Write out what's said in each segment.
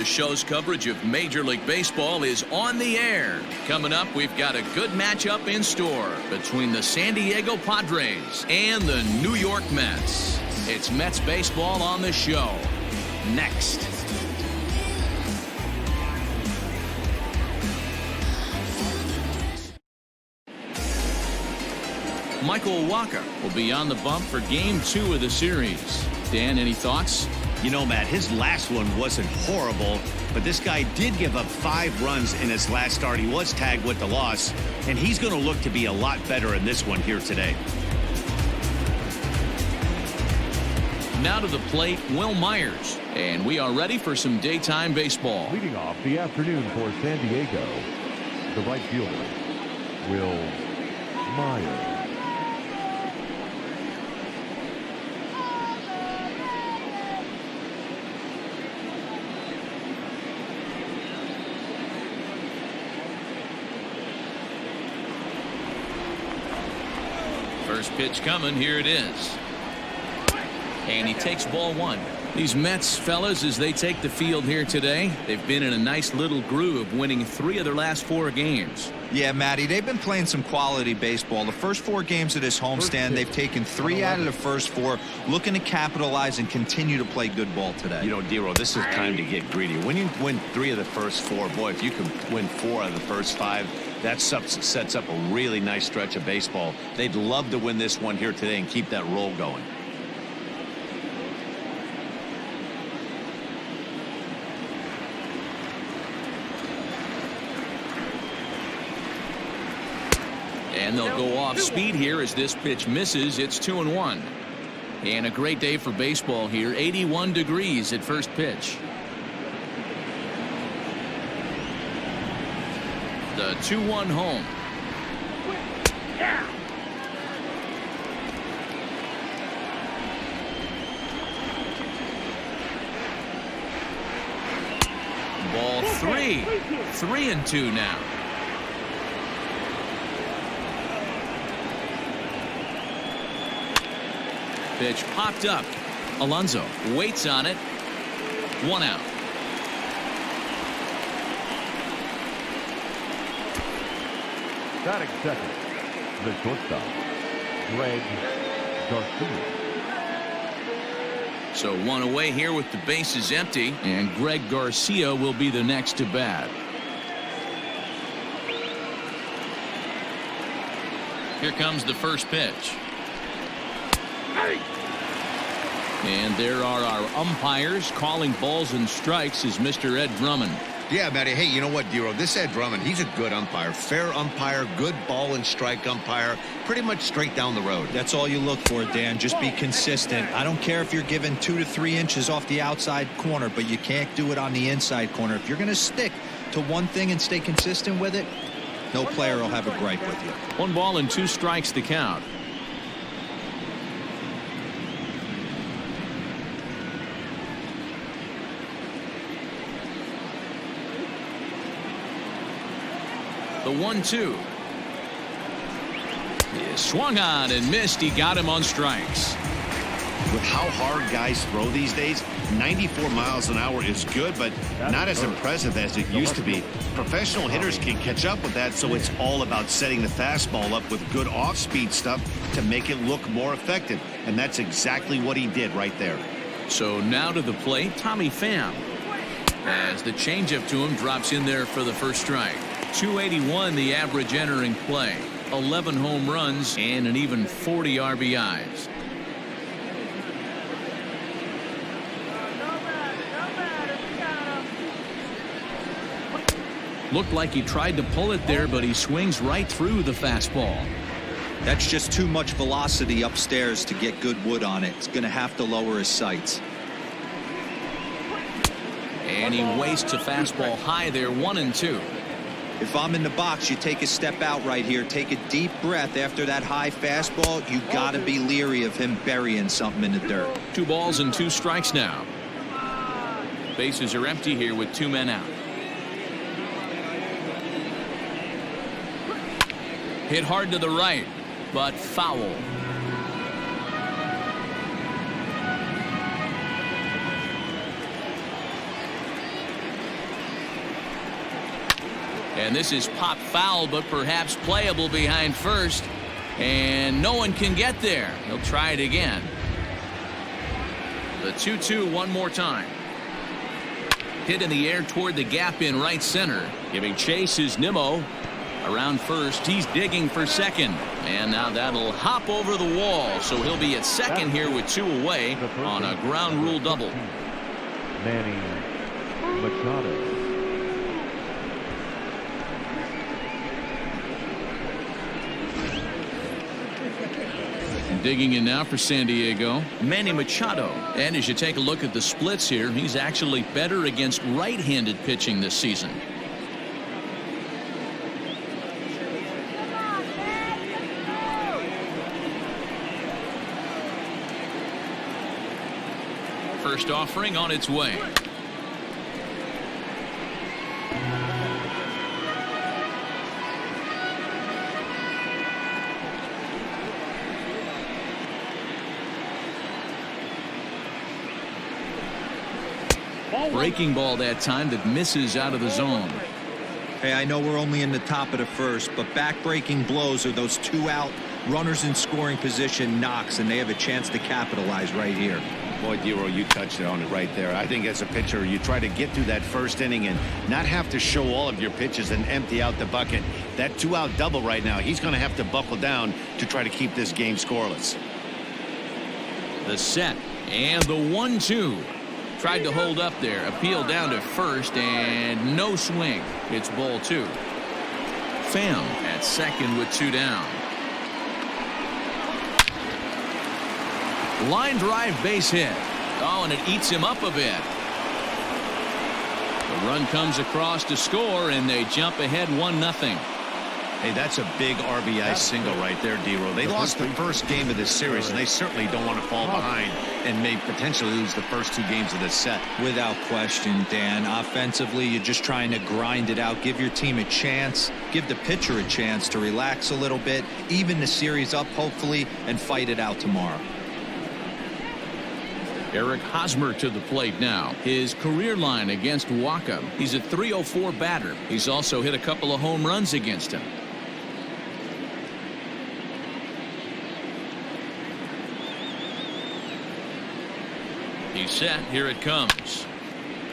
The show's coverage of Major League Baseball is on the air. Coming up, we've got a good matchup in store between the San Diego Padres and the New York Mets. It's Mets baseball on the show. Next. Michael Wacha will be on the bump for Game 2 of the series. Dan, any thoughts? You know, Matt, his last one wasn't horrible, but this guy did give up 5 runs in his last start. He was tagged with the loss, and he's going to look to be a lot better in this one here today. Now to the plate, Will Myers, and we are ready for some daytime baseball. Leading off the afternoon for San Diego, the right fielder, Will Myers. First pitch coming, here it is. And he takes ball 1. These Mets, fellas, as they take the field here today, they've been in a nice little groove, winning 3 of their last 4 games. Yeah, Matty, they've been playing some quality baseball. The first 4 games of this homestand, they've taken 3 out of the first 4, looking to capitalize and continue to play good ball today. You know, Dero, this is time to get greedy. When you win 3 of the first 4, boy, if you can win 4 out of the first 5, that sets up a really nice stretch of baseball. They'd love to win this one here today and keep that roll going. And they'll go off speed here as this pitch misses. It's 2-1. And a great day for baseball here. 81 degrees at first pitch. The 2-1 home. Ball 3. 3-2 now. Pitch popped up. Alonso waits on it. 1 out. Batting second, the shortstop, Greg Garcia. So 1 away here with the bases empty, and Greg Garcia will be the next to bat. Here comes the first pitch. And there are our umpires calling balls and strikes is Mr. Ed Drummond. Yeah, Matty. Hey, you know what, Dero? This Ed Drummond, he's a good umpire. Fair umpire, good ball and strike umpire. Pretty much straight down the road. That's all you look for, Dan. Just be consistent. I don't care if you're given 2 to 3 inches off the outside corner, but you can't do it on the inside corner. If you're going to stick to one thing and stay consistent with it, no player will have a gripe with you. 1 ball and 2 strikes to count. The 1-2. He swung on and missed. He got him on strikes. With how hard guys throw these days, 94 miles an hour is good, but not as impressive as it used to be. Professional hitters can catch up with that, so it's all about setting the fastball up with good off-speed stuff to make it look more effective. And that's exactly what he did right there. So now to the plate, Tommy Pham. As the changeup to him drops in there for the first strike. 281 the average entering play. 11 home runs and an even 40 RBIs. Looked like he tried to pull it there, but he swings right through the fastball. That's just too much velocity upstairs to get good wood on it. It's going to have to lower his sights. And he wastes a fastball high there. 1-2. If I'm in the box, you take a step out right here, take a deep breath after that high fastball. You got to be leery of him burying something in the dirt. 2 balls and 2 strikes now. Bases are empty here with 2 men out. Hit hard to the right, but foul. And this is pop foul, but perhaps playable behind first. And no one can get there. He'll try it again. The 2-2 one more time. Hit in the air toward the gap in right center. Giving chase is Nimmo. Around first, he's digging for second. And now that'll hop over the wall. So he'll be at second here with 2 away on a ground rule double. Manny Machado. Digging in now for San Diego, Manny Machado. And as you take a look at the splits here, he's actually better against right-handed pitching this season. First offering on its way. Breaking ball that time that misses out of the zone. Hey, I know we're only in the top of the first, but back-breaking blows are those 2 out runners in scoring position knocks, and they have a chance to capitalize right here. Boy, Dero, you touched on it right there. I think as a pitcher, you try to get through that first inning and not have to show all of your pitches and empty out the bucket. That 2-out double right now, he's going to have to buckle down to try to keep this game scoreless. The set and the 1-2. Tried to hold up there. Appeal down to first and no swing. It's ball 2. Pham at second with 2 down. Line drive base hit. Oh, and it eats him up a bit. The run comes across to score, and they jump ahead 1-0. Hey, that's a big RBI single right there, Dero. They lost the first game of this series, and they certainly don't want to fall behind and may potentially lose the first 2 games of this set. Without question, Dan. Offensively, you're just trying to grind it out, give your team a chance, give the pitcher a chance to relax a little bit, even the series up, hopefully, and fight it out tomorrow. Eric Hosmer to the plate now. His career line against Wacha. He's a .304 batter. He's also hit a couple of home runs against him. He's set. Here it comes.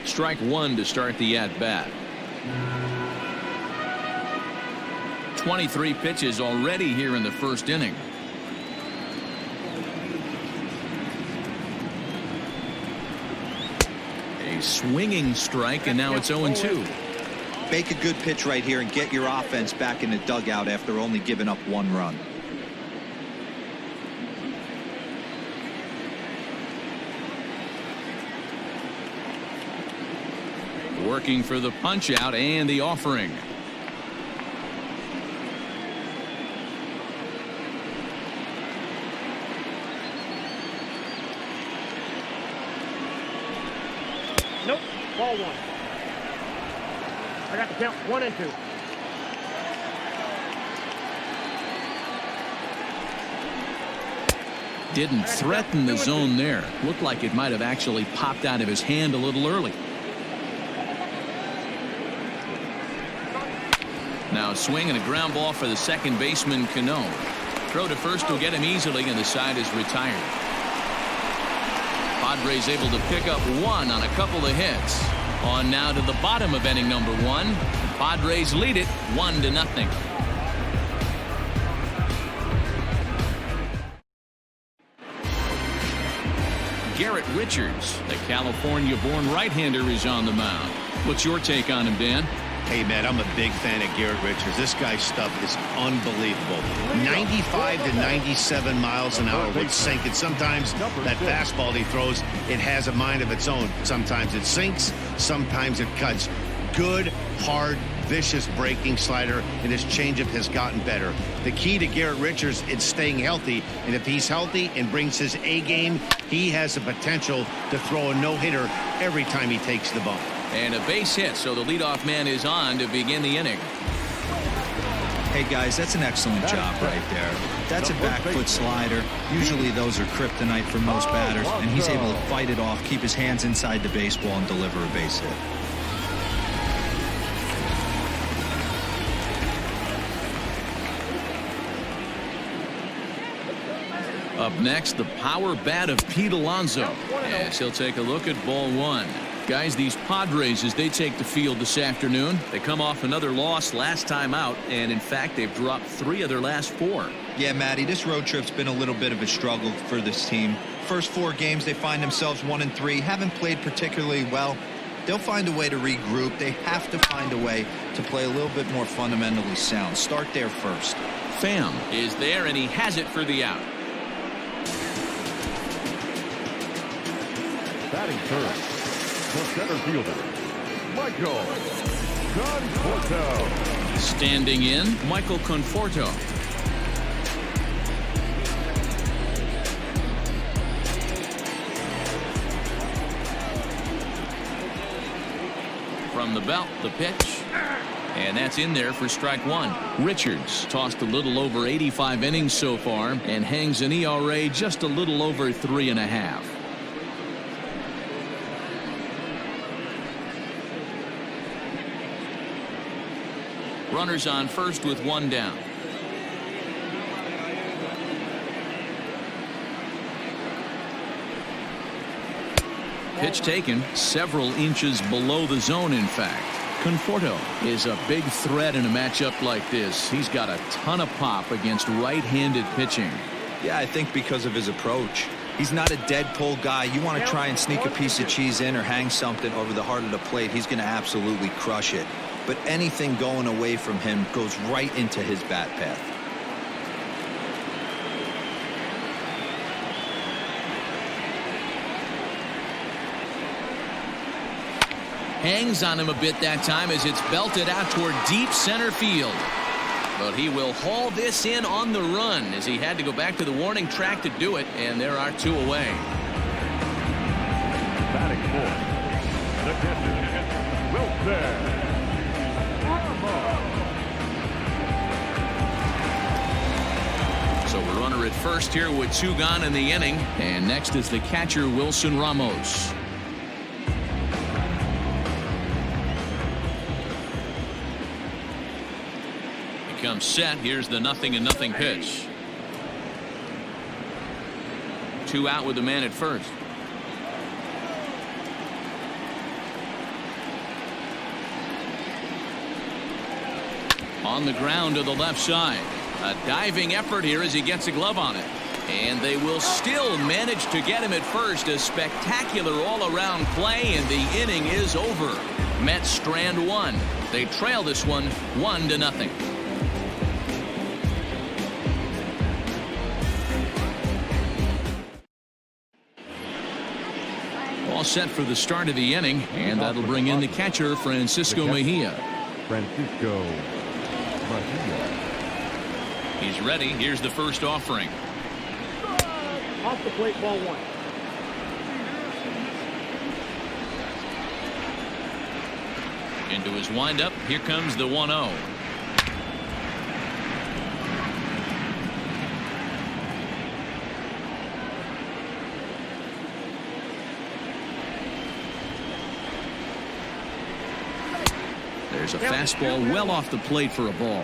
Strike 1 to start the at-bat. 23 pitches already here in the first inning. A swinging strike, and now it's 0-2. Make a good pitch right here and get your offense back in the dugout after only giving up 1 run. Working for the punch out and the offering. Nope. Ball 1. I got to count 1 and 2. Didn't threaten the zone there. Looked like it might have actually popped out of his hand a little early. Now swing and a ground ball for the second baseman Cano. Throw to first will get him easily, and the side is retired. Padres able to pick up 1 on a couple of hits. On now to the bottom of inning number 1. Padres lead it 1-0. Garrett Richards, the California-born right-hander, is on the mound. What's your take on him, Dan? Hey, man, I'm a big fan of Garrett Richards. This guy's stuff is unbelievable. 95 to 97 miles an hour would sink it. Sometimes that fastball he throws, it has a mind of its own. Sometimes it sinks, sometimes it cuts. Good, hard, vicious breaking slider, and his changeup has gotten better. The key to Garrett Richards is staying healthy, and if he's healthy and brings his A game, he has the potential to throw a no-hitter every time he takes the bump. And a base hit, so the leadoff man is on to begin the inning. Hey, guys, that's an excellent job right there. That's a back foot slider. Usually those are kryptonite for most batters, and he's able to fight it off, keep his hands inside the baseball, and deliver a base hit. Up next, the power bat of Pete Alonso, as he'll take a look at ball one. Guys, these Padres, as they take the field this afternoon, they come off another loss last time out, and in fact, they've dropped 3 of their last 4. Yeah, Matty, this road trip's been a little bit of a struggle for this team. First 4 games, they find themselves 1-3, haven't played particularly well. They'll find a way to regroup. They have to find a way to play a little bit more fundamentally sound. Start there first. Pham is there, and he has it for the out. Batting third, the center fielder, Michael Conforto. Standing in, Michael Conforto. From the belt, the pitch. And that's in there for strike 1. Richards tossed a little over 85 innings so far and hangs an ERA just a little over 3.5. Runners on first with 1 down. Pitch taken several inches below the zone, in fact. Conforto is a big threat in a matchup like this. He's got a ton of pop against right-handed pitching. Yeah, I think because of his approach. He's not a dead pull guy. You want to try and sneak a piece of cheese in or hang something over the heart of the plate, he's going to absolutely crush it. But anything going away from him goes right into his bat path. Hangs on him a bit that time as it's belted out toward deep center field. But he will haul this in on the run as he had to go back to the warning track to do it, and there are 2 away. Batting fourth, the catcher, Wilson. So a runner at first here with 2 gone in the inning, and next is the catcher Wilson Ramos. Comes set. Here's the 0-0 pitch. 2 out with the man at first. On the ground to the left side. A diving effort here as he gets a glove on it. And they will still manage to get him at first. A spectacular all-around play, and the inning is over. Mets strand 1. They trail this one 1-0. All set for the start of the inning, and that'll bring in the catcher, Francisco Mejia. Francisco Mejia. He's ready. Here's the first offering. Off the plate, ball 1. Into his windup. Here comes the 1-0. There's a fastball well off the plate for a ball.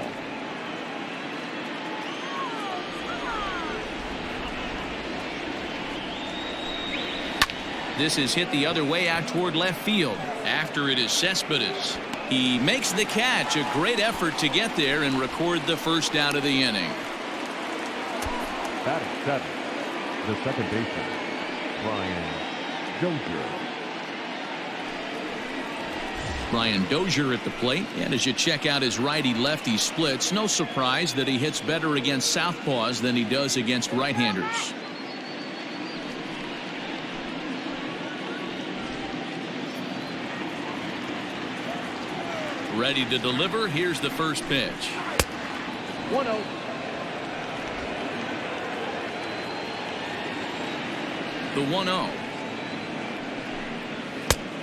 This is hit the other way out toward left field. After it is Cespedes. He makes the catch. A great effort to get there and record the first out of the inning. Batting 7, the second baseman, Brian Dozier. Brian Dozier at the plate, and as you check out his righty-lefty splits, no surprise that he hits better against southpaws than he does against right-handers. Ready to deliver. Here's the first pitch. 1-0. The 1-0.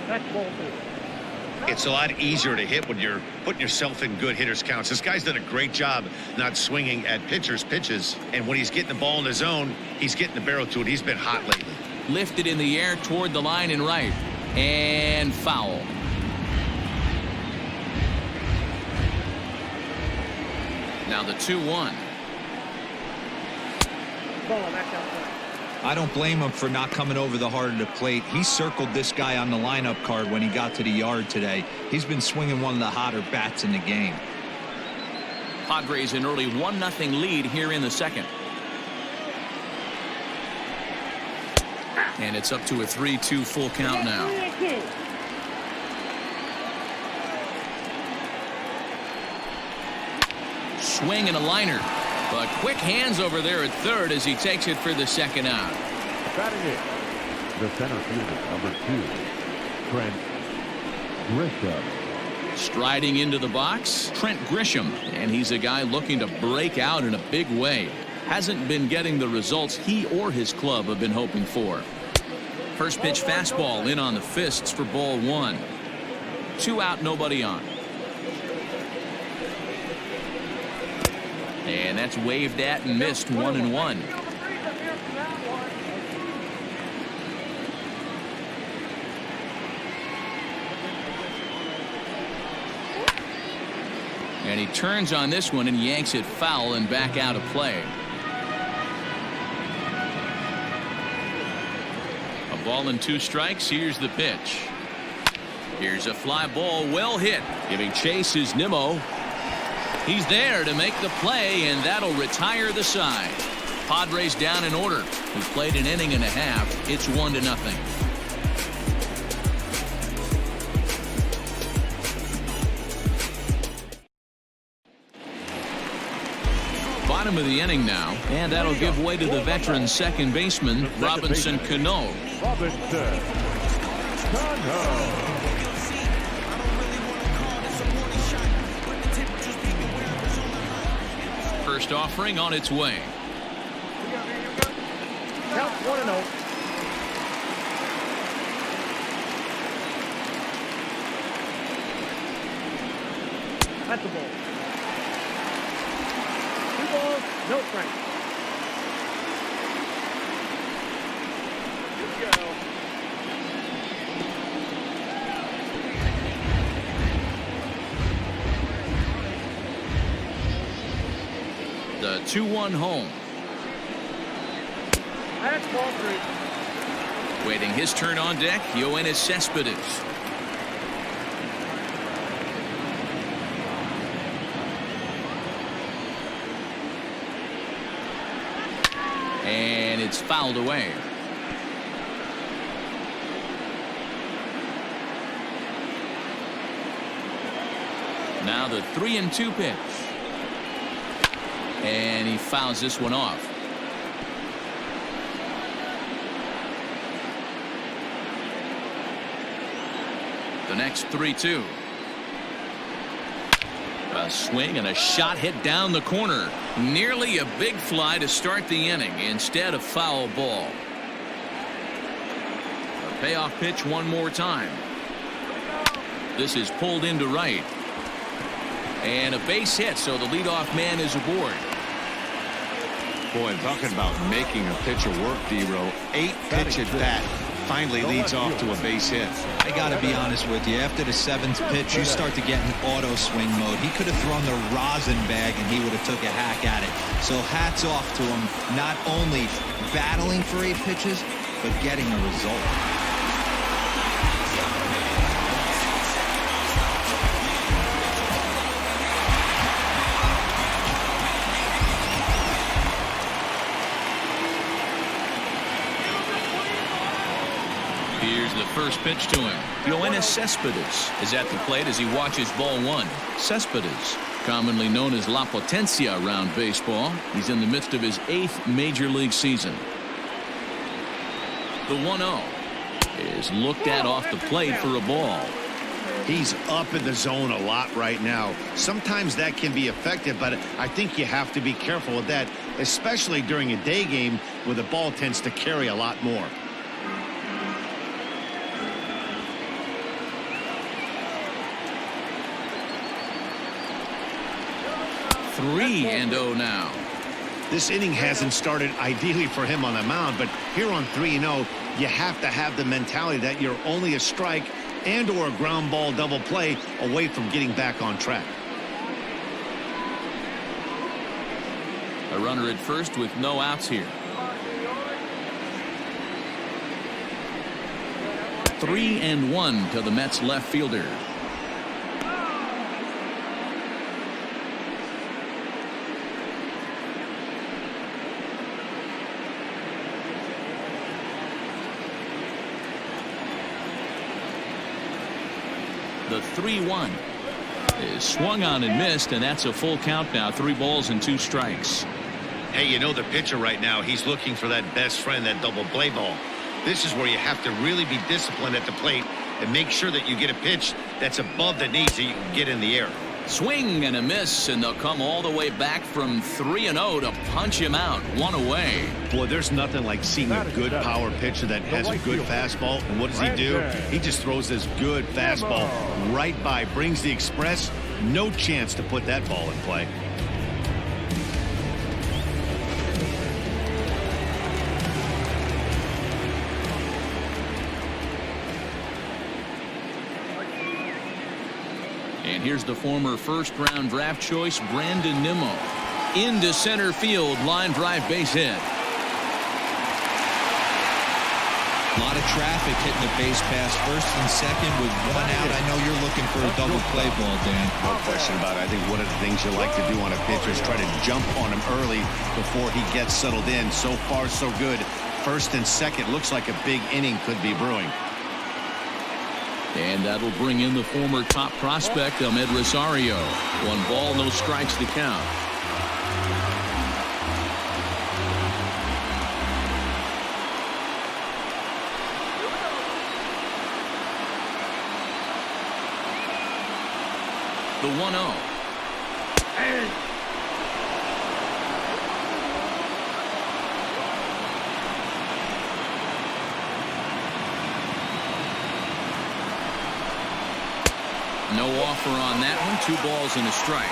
That's ball 2. It's a lot easier to hit when you're putting yourself in good hitters counts. This guy's done a great job not swinging at pitchers' pitches, and when he's getting the ball in his zone, he's getting the barrel to it. He's been hot lately. Lifted in the air toward the line and right, and foul. Now the 2-1. Ball, that's outside. I don't blame him for not coming over the heart of the plate. He circled this guy on the lineup card when he got to the yard today. He's been swinging one of the hotter bats in the game. Padres an early 1-0 lead here in the second. And it's up to a 3-2 full count now. Swing and a liner. But quick hands over there at third as he takes it for the second out. Batting it, the center fielder, number 2, Trent Grisham. Striding into the box, Trent Grisham, and he's a guy looking to break out in a big way. Hasn't been getting the results he or his club have been hoping for. First pitch fastball in on the fists for ball 1. 2 out, nobody on. And that's waved at and missed, 1-1. And he turns on this one and yanks it foul and back out of play. A ball and 2 strikes. Here's the pitch. Here's a fly ball, well hit. Giving chase is Nimmo. He's there to make the play, and that'll retire the side. Padres down in order. He played an inning and a half. It's 1-0. Bottom of the inning now, and that'll give way to the veteran second baseman, Robinson Cano. Robinson Cano. First offering on its way. Count 1-0. That's the ball. 2 balls, no strikes. Good go. The 2-1 home. That's ball 3. Waiting his turn on deck, Yoenis Cespedes. And it's fouled away. Now the 3-2 pitch. And he fouls this one off. The next 3-2. A swing and a shot hit down the corner. Nearly a big fly to start the inning. Instead, a foul ball. A payoff pitch one more time. This is pulled into right. And a base hit, so the leadoff man is aboard. Boy, talking about making a pitcher work, D-Row. 8-pitch at bat. Finally leads off to a base hit. I got to be honest with you. After the 7th pitch, you start to get in auto swing mode. He could have thrown the rosin bag and he would have took a hack at it. So hats off to him, not only battling for 8 pitches, but getting a result. Here's the first pitch to him. Yoenis Cespedes is at the plate as he watches ball 1. Cespedes, commonly known as La Potencia around baseball. He's in the midst of his 8th major league season. The 1-0 is looked at off the plate for a ball. He's up in the zone a lot right now. Sometimes that can be effective, but I think you have to be careful with that, especially during a day game where the ball tends to carry a lot more. 3-0 now. This inning hasn't started ideally for him on the mound, but here on 3-0, you have to have the mentality that you're only a strike and or a ground ball double play away from getting back on track. A runner at first with no outs here. 3-1 to the Mets left fielder. The 3-1 is swung on and missed, and that's a full count now. 3 balls and 2 strikes. Hey, you know the pitcher right now, he's looking for that best friend, that double play ball. This is where you have to really be disciplined at the plate and make sure that you get a pitch that's above the knees so you can get in the air. Swing and a miss, and they'll come all the way back from 3-0 to punch him out. 1 away. Boy, there's nothing like seeing a good power pitcher that has a good fastball. And what does he do? He just throws this good fastball right by, brings the express. No chance to put that ball in play. And here's the former first-round draft choice, Brandon Nimmo. Into center field, line drive base hit. A lot of traffic hitting the base pass first and second with 1 out. I know you're looking for a double play ball, Dan. No question about it. I think one of the things you like to do on a pitcher is try to jump on him early before he gets settled in. So far, so good. First and second, looks like a big inning could be brewing. And that'll bring in the former top prospect, Rosario. 1 ball, no strikes to count. The 1-0. No offer on that one. 2 balls and a strike.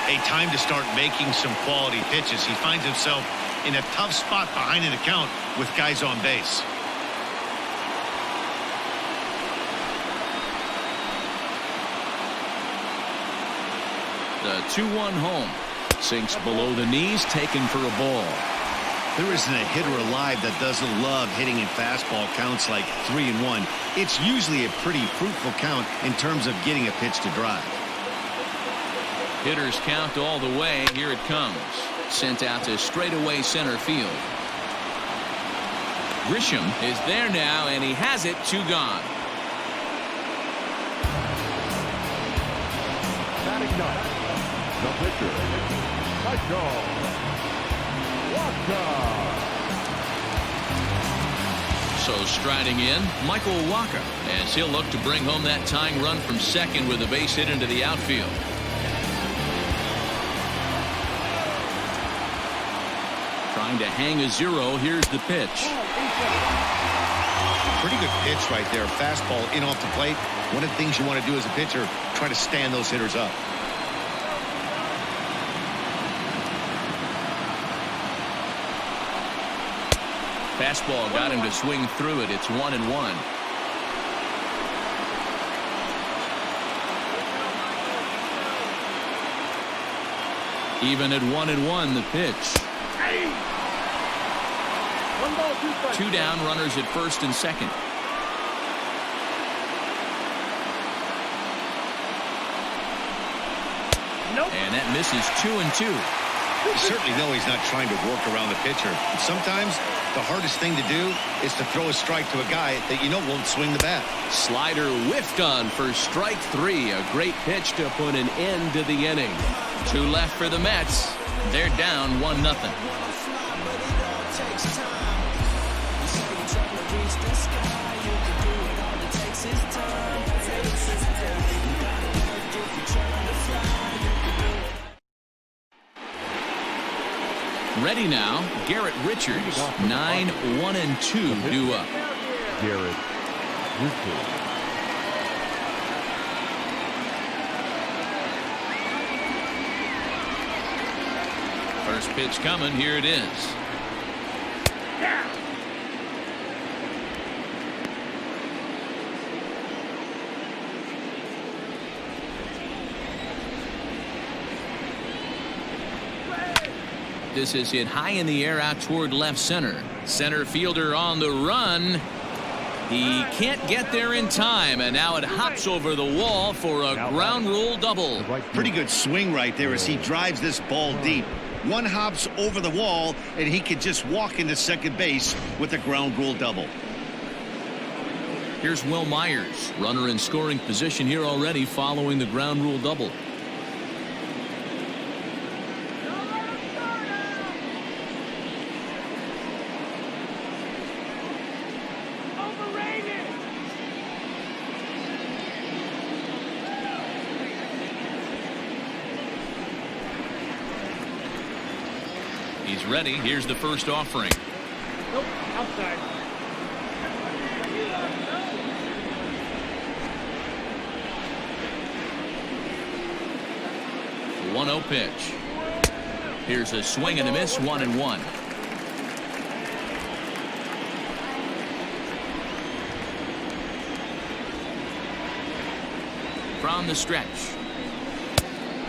A time to start making some quality pitches. He finds himself in a tough spot behind an account with guys on base. The 2-1 home. Sinks below the knees, taken for a ball. There isn't a hitter alive that doesn't love hitting in fastball counts like 3-1. It's usually a pretty fruitful count in terms of getting a pitch to drive. Hitters count all the way. Here it comes. Sent out to straightaway center field. Grisham is there now, and he has it. 2 gone. Batting ninth, the pitcher, Wacha. So striding in, Michael Wacha, as he'll look to bring home that tying run from second with a base hit into the outfield. Trying to hang a 0. Here's the pitch. Pretty good pitch right there. Fastball in off the plate. One of the things you want to do as a pitcher, try to stand those hitters up. Fastball got him to swing through it. It's 1-1. Even at 1-1, the pitch. 1 ball, 2 strikes. 2 down, runners at first and second. Nope. And that misses 2-2. You certainly know he's not trying to work around the pitcher. And sometimes the hardest thing to do is to throw a strike to a guy that you know won't swing the bat. Slider whiffed on for strike 3. A great pitch to put an end to the inning. 2 left for the Mets. They're down 1-0. Ready now, Garrett Richards. 9-1-2 due up. Garrett Richards. First pitch coming. Here it is. This is hit high in the air out toward left center. Center fielder on the run. He can't get there in time, and now it hops over the wall for a ground rule double. Pretty good swing right there as he drives this ball deep. One hops over the wall, and he could just walk into second base with a ground rule double. Here's Will Myers, runner in scoring position here already following the ground rule double. He's ready. Here's the first offering. Nope, outside. 1-0 pitch. Here's a swing and a miss, 1-1. From the stretch.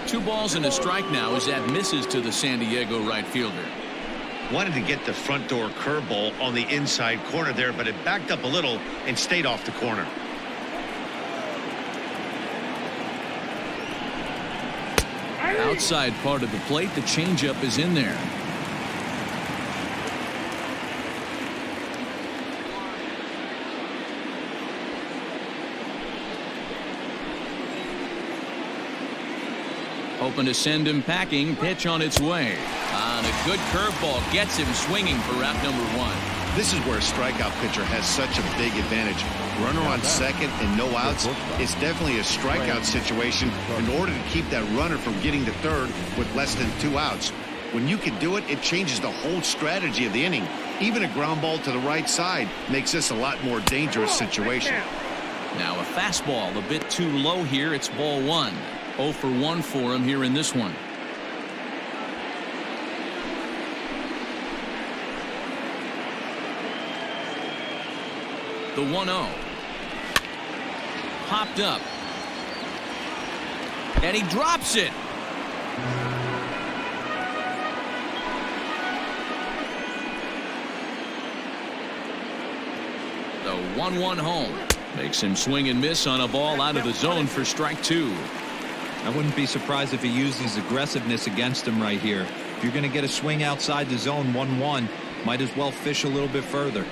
2 balls and a strike now as that misses to the San Diego right fielder. Wanted to get the front door curveball on the inside corner there, but it backed up a little and stayed off the corner. Outside part of the plate, the changeup is in there. Hoping to send him packing. Pitch on its way. And a good curveball gets him swinging for out number 1. This is where a strikeout pitcher has such a big advantage. Runner on second and no outs. It's definitely a strikeout situation in order to keep that runner from getting to third with less than 2 outs. When you can do it, it changes the whole strategy of the inning. Even a ground ball to the right side makes this a lot more dangerous situation. Now a fastball a bit too low here. It's ball 1. 0 for 1 for him here in this one. The 1-0. Popped up. And he drops it. The 1-1 home. Makes him swing and miss on a ball out of the zone for strike 2. I wouldn't be surprised if he used his aggressiveness against him right here. If you're going to get a swing outside the zone 1-1, might as well fish a little bit further.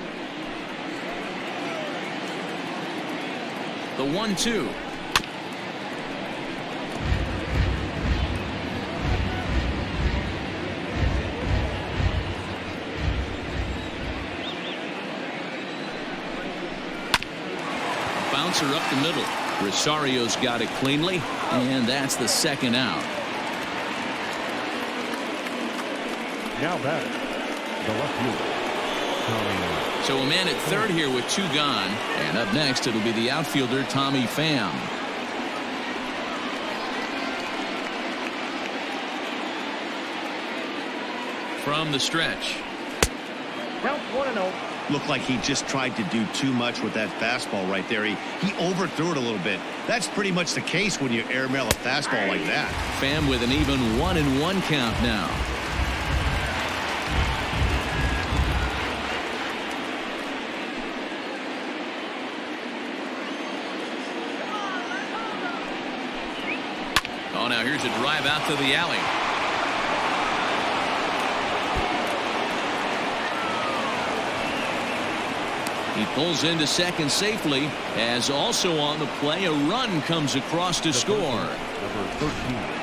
The 1-2. Bouncer up the middle. Rosario's got it cleanly, and that's the second out. Now batting, the left fielder. So a man at third here with 2 gone, and up next it'll be the outfielder Tommy Pham. From the stretch. Count 1-0. Looked like he just tried to do too much with that fastball right there. He overthrew it a little bit. That's pretty much the case when you airmail a fastball like that. Pham with an even 1-1 count now. Oh, now here's a drive out to the alley. He pulls into second safely, as also on the play a run comes across to score.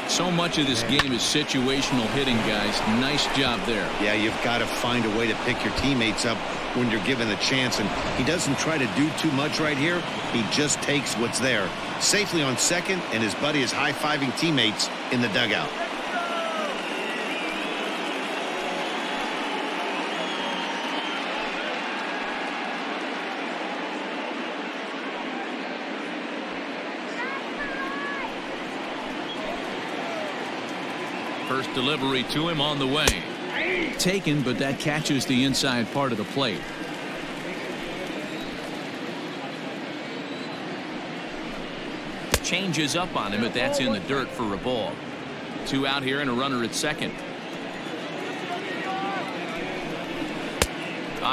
So much of this game is situational hitting, guys. Nice job there. Yeah, you've got to find a way to pick your teammates up when you're given the chance, and he doesn't try to do too much right here. He just takes what's there. Safely on second, and his buddy is high-fiving teammates in the dugout. First delivery to him on the way. Taken, but that catches the inside part of the plate. Changes up on him, but that's in the dirt for a ball. 2 out here and a runner at second.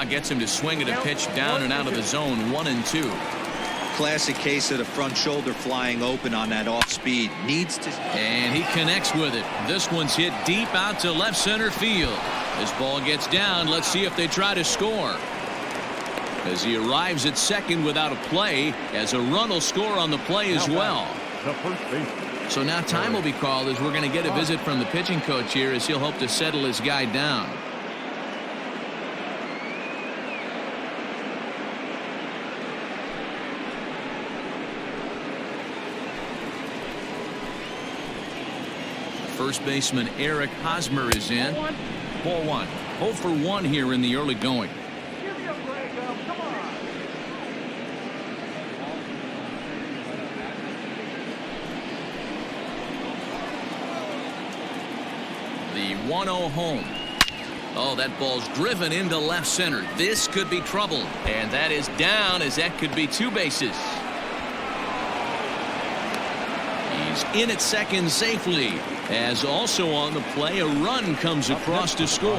Gets him to swing at a pitch down and out of the zone. 1-2. Classic case of the front shoulder flying open on that off speed. Needs to. And he connects with it. This one's hit deep out to left center field. This ball gets down. Let's see if they try to score. As he arrives at second without a play, as a run will score on the play as well. The first baseman. So now time will be called as we're going to get a visit from the pitching coach here as he'll hope to settle his guy down. First baseman Eric Hosmer is in. Ball 1. 0 for 1 here in the early going. Give me a break, come on. The 1-0 home. Oh, that ball's driven into left center. This could be trouble. And that is down as that could be 2 bases. He's in at second safely. As also on the play, a run comes across to score.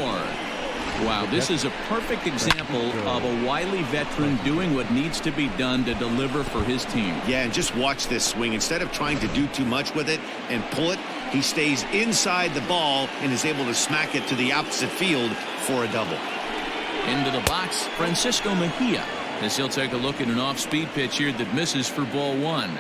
Wow, this is a perfect example of a wily veteran doing what needs to be done to deliver for his team. Yeah, and just watch this swing. Instead of trying to do too much with it and pull it, he stays inside the ball and is able to smack it to the opposite field for a double. Into the box, Francisco Mejia, as he'll take a look at an off-speed pitch here that misses for ball 1.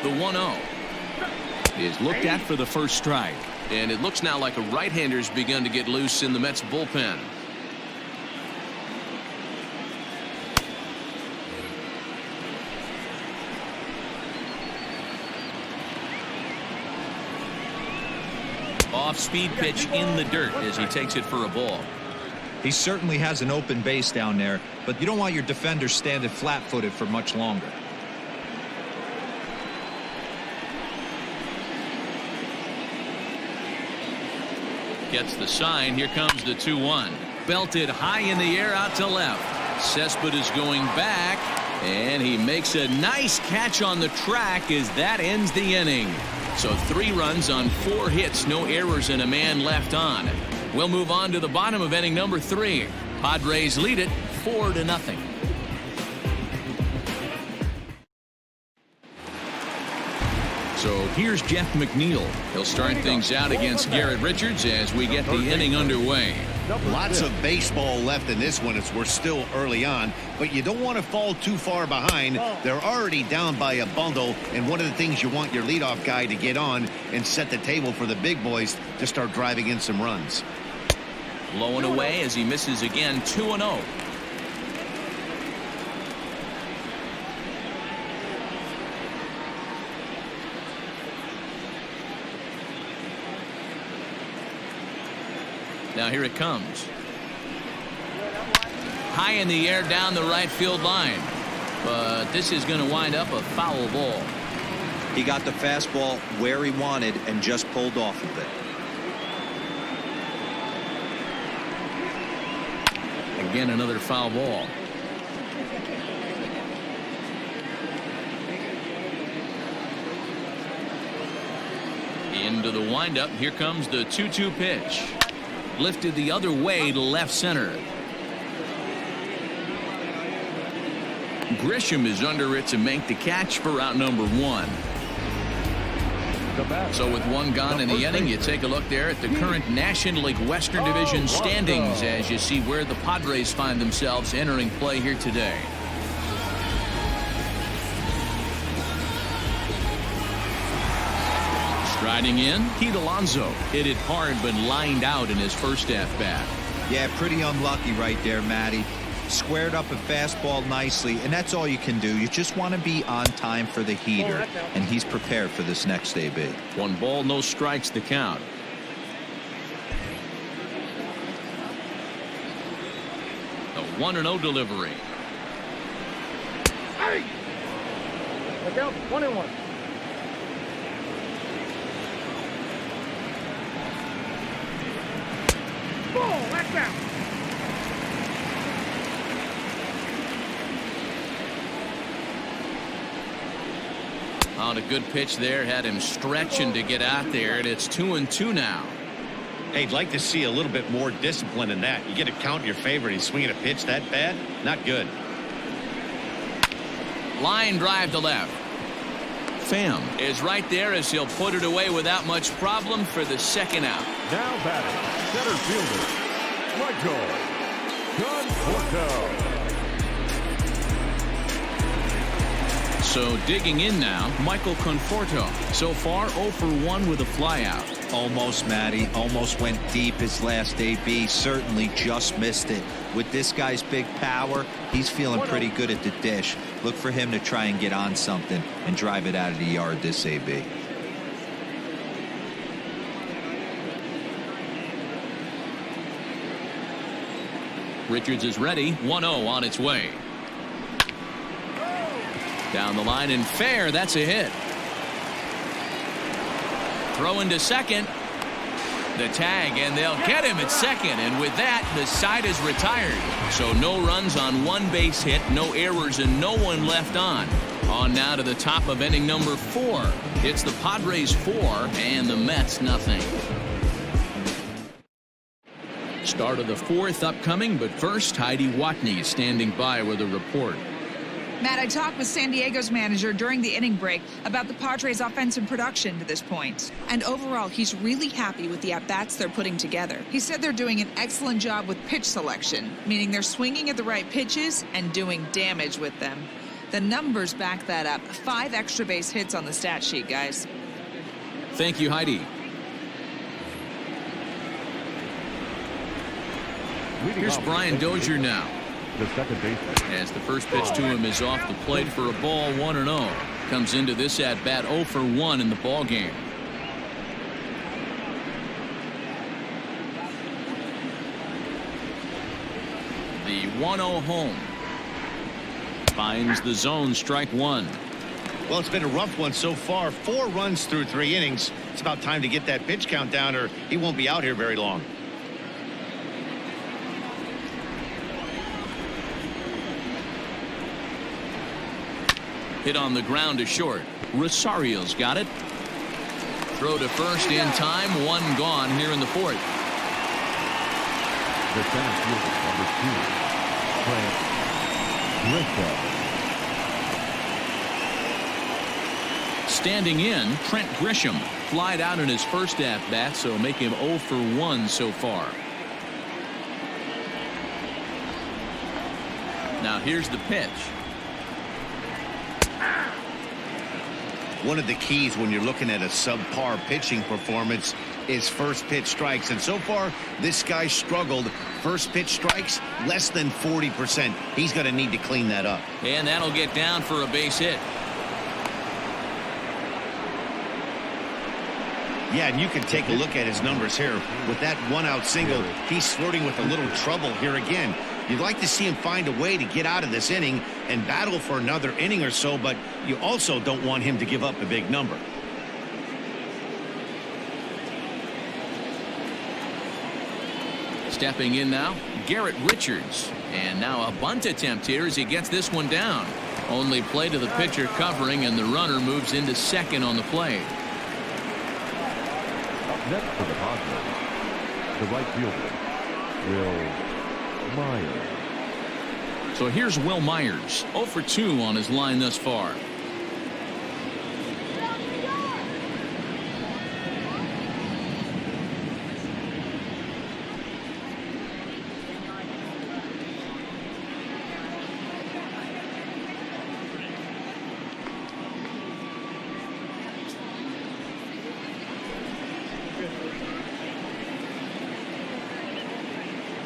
The 1-0 is looked at for the first strike. And it looks now like a right-hander's begun to get loose in the Mets bullpen. Off-speed pitch in the dirt as he takes it for a ball. He certainly has an open base down there, but you don't want your defender standing flat-footed for much longer. Gets the sign. Here comes the 2-1. Belted high in the air out to left. Cespedes going back, and he makes a nice catch on the track as that ends the inning. So 3 runs on 4 hits, no errors, and a man left on. We'll move on to the bottom of inning number 3. Padres lead it 4-0. So here's Jeff McNeil. He'll start things out against Garrett Richards as we get the inning underway. Lots of baseball left in this one as we're still early on, but you don't want to fall too far behind. They're already down by a bundle, and one of the things you want your leadoff guy to get on and set the table for the big boys to start driving in some runs. Low and away as he misses again. 2-0. Now here it comes. High in the air down the right field line. But this is going to wind up a foul ball. He got the fastball where he wanted and just pulled off of it. Again, another foul ball. Into the windup. Here comes the 2-2 pitch. Lifted the other way to left center. Grisham is under it to make the catch for out number 1. So with 1 gone in the inning, you take a look there at the current National League Western Division standings as you see where the Padres find themselves entering play here today. Striding in, Pete Alonso hit it hard but lined out in his first at-bat. Yeah, pretty unlucky right there, Matty. Squared up a fastball nicely, and that's all you can do. You just want to be on time for the heater, and he's prepared for this next AB. 1 ball, no strikes the count. A 1-0 delivery. Hey! Look out, 1-1. Ball, that's out. On a good pitch there, had him stretching to get out there, and it's 2-2 now. Hey, I'd like to see a little bit more discipline in that. You get a count in your favor and he's swinging a pitch that bad? Not good. Line drive to left. Pham is right there as he'll put it away without much problem for the second out. Now batting, center fielder, Michael Conforto. So digging in now, Michael Conforto. So far 0 for 1 with a flyout. Almost, Matty. Almost went deep his last AB. Certainly just missed it. With this guy's big power, he's feeling pretty good at the dish. Look for him to try and get on something and drive it out of the yard this AB. Richards is ready. 1-0 on its way. Down the line and fair. That's a hit. Throw into second. The tag, and they'll get him at second, and with that the side is retired. So no runs on one base hit, no errors, and no one left on. On now to the top of inning number 4. It's the Padres 4 and the Mets nothing. Start of the 4th upcoming, but first Heidi Watney standing by with a report. Matt, I talked with San Diego's manager during the inning break about the Padres' offensive production to this point. And overall, he's really happy with the at-bats they're putting together. He said they're doing an excellent job with pitch selection, meaning they're swinging at the right pitches and doing damage with them. The numbers back that up. 5 extra base hits on the stat sheet, guys. Thank you, Heidi. Here's Brian Dozier now. The second baseman. As the first pitch to him is off the plate for a ball, 1-0. Comes into this at bat 0 for 1 in the ball game. The 1-0 home. Finds the zone, strike 1. Well, it's been a rough one so far. 4 runs through 3 innings. It's about time to get that pitch count down or he won't be out here very long. Hit on the ground to short. Rosario's got it. Throw to first in time. 1 gone here in the 4th. The center fielder, number 2, Wacha. Standing in, Trent Grisham. Flied out in his first at-bat, so make him 0 for 1 so far. Now here's the pitch. One of the keys when you're looking at a subpar pitching performance is first pitch strikes. And so far, this guy struggled. First pitch strikes, less than 40%. He's going to need to clean that up. And that'll get down for a base hit. Yeah, and you can take a look at his numbers here. With that 1-out single, he's flirting with a little trouble here again. You'd like to see him find a way to get out of this inning and battle for another inning or so, but you also don't want him to give up a big number. Stepping in now, Garrett Richards. And now a bunt attempt here as he gets this one down. Only play to the pitcher covering, and the runner moves into second on the play. Up next for the Padres, the right fielder, Will Myers. So here's Will Myers, 0 for 2 on his line thus far.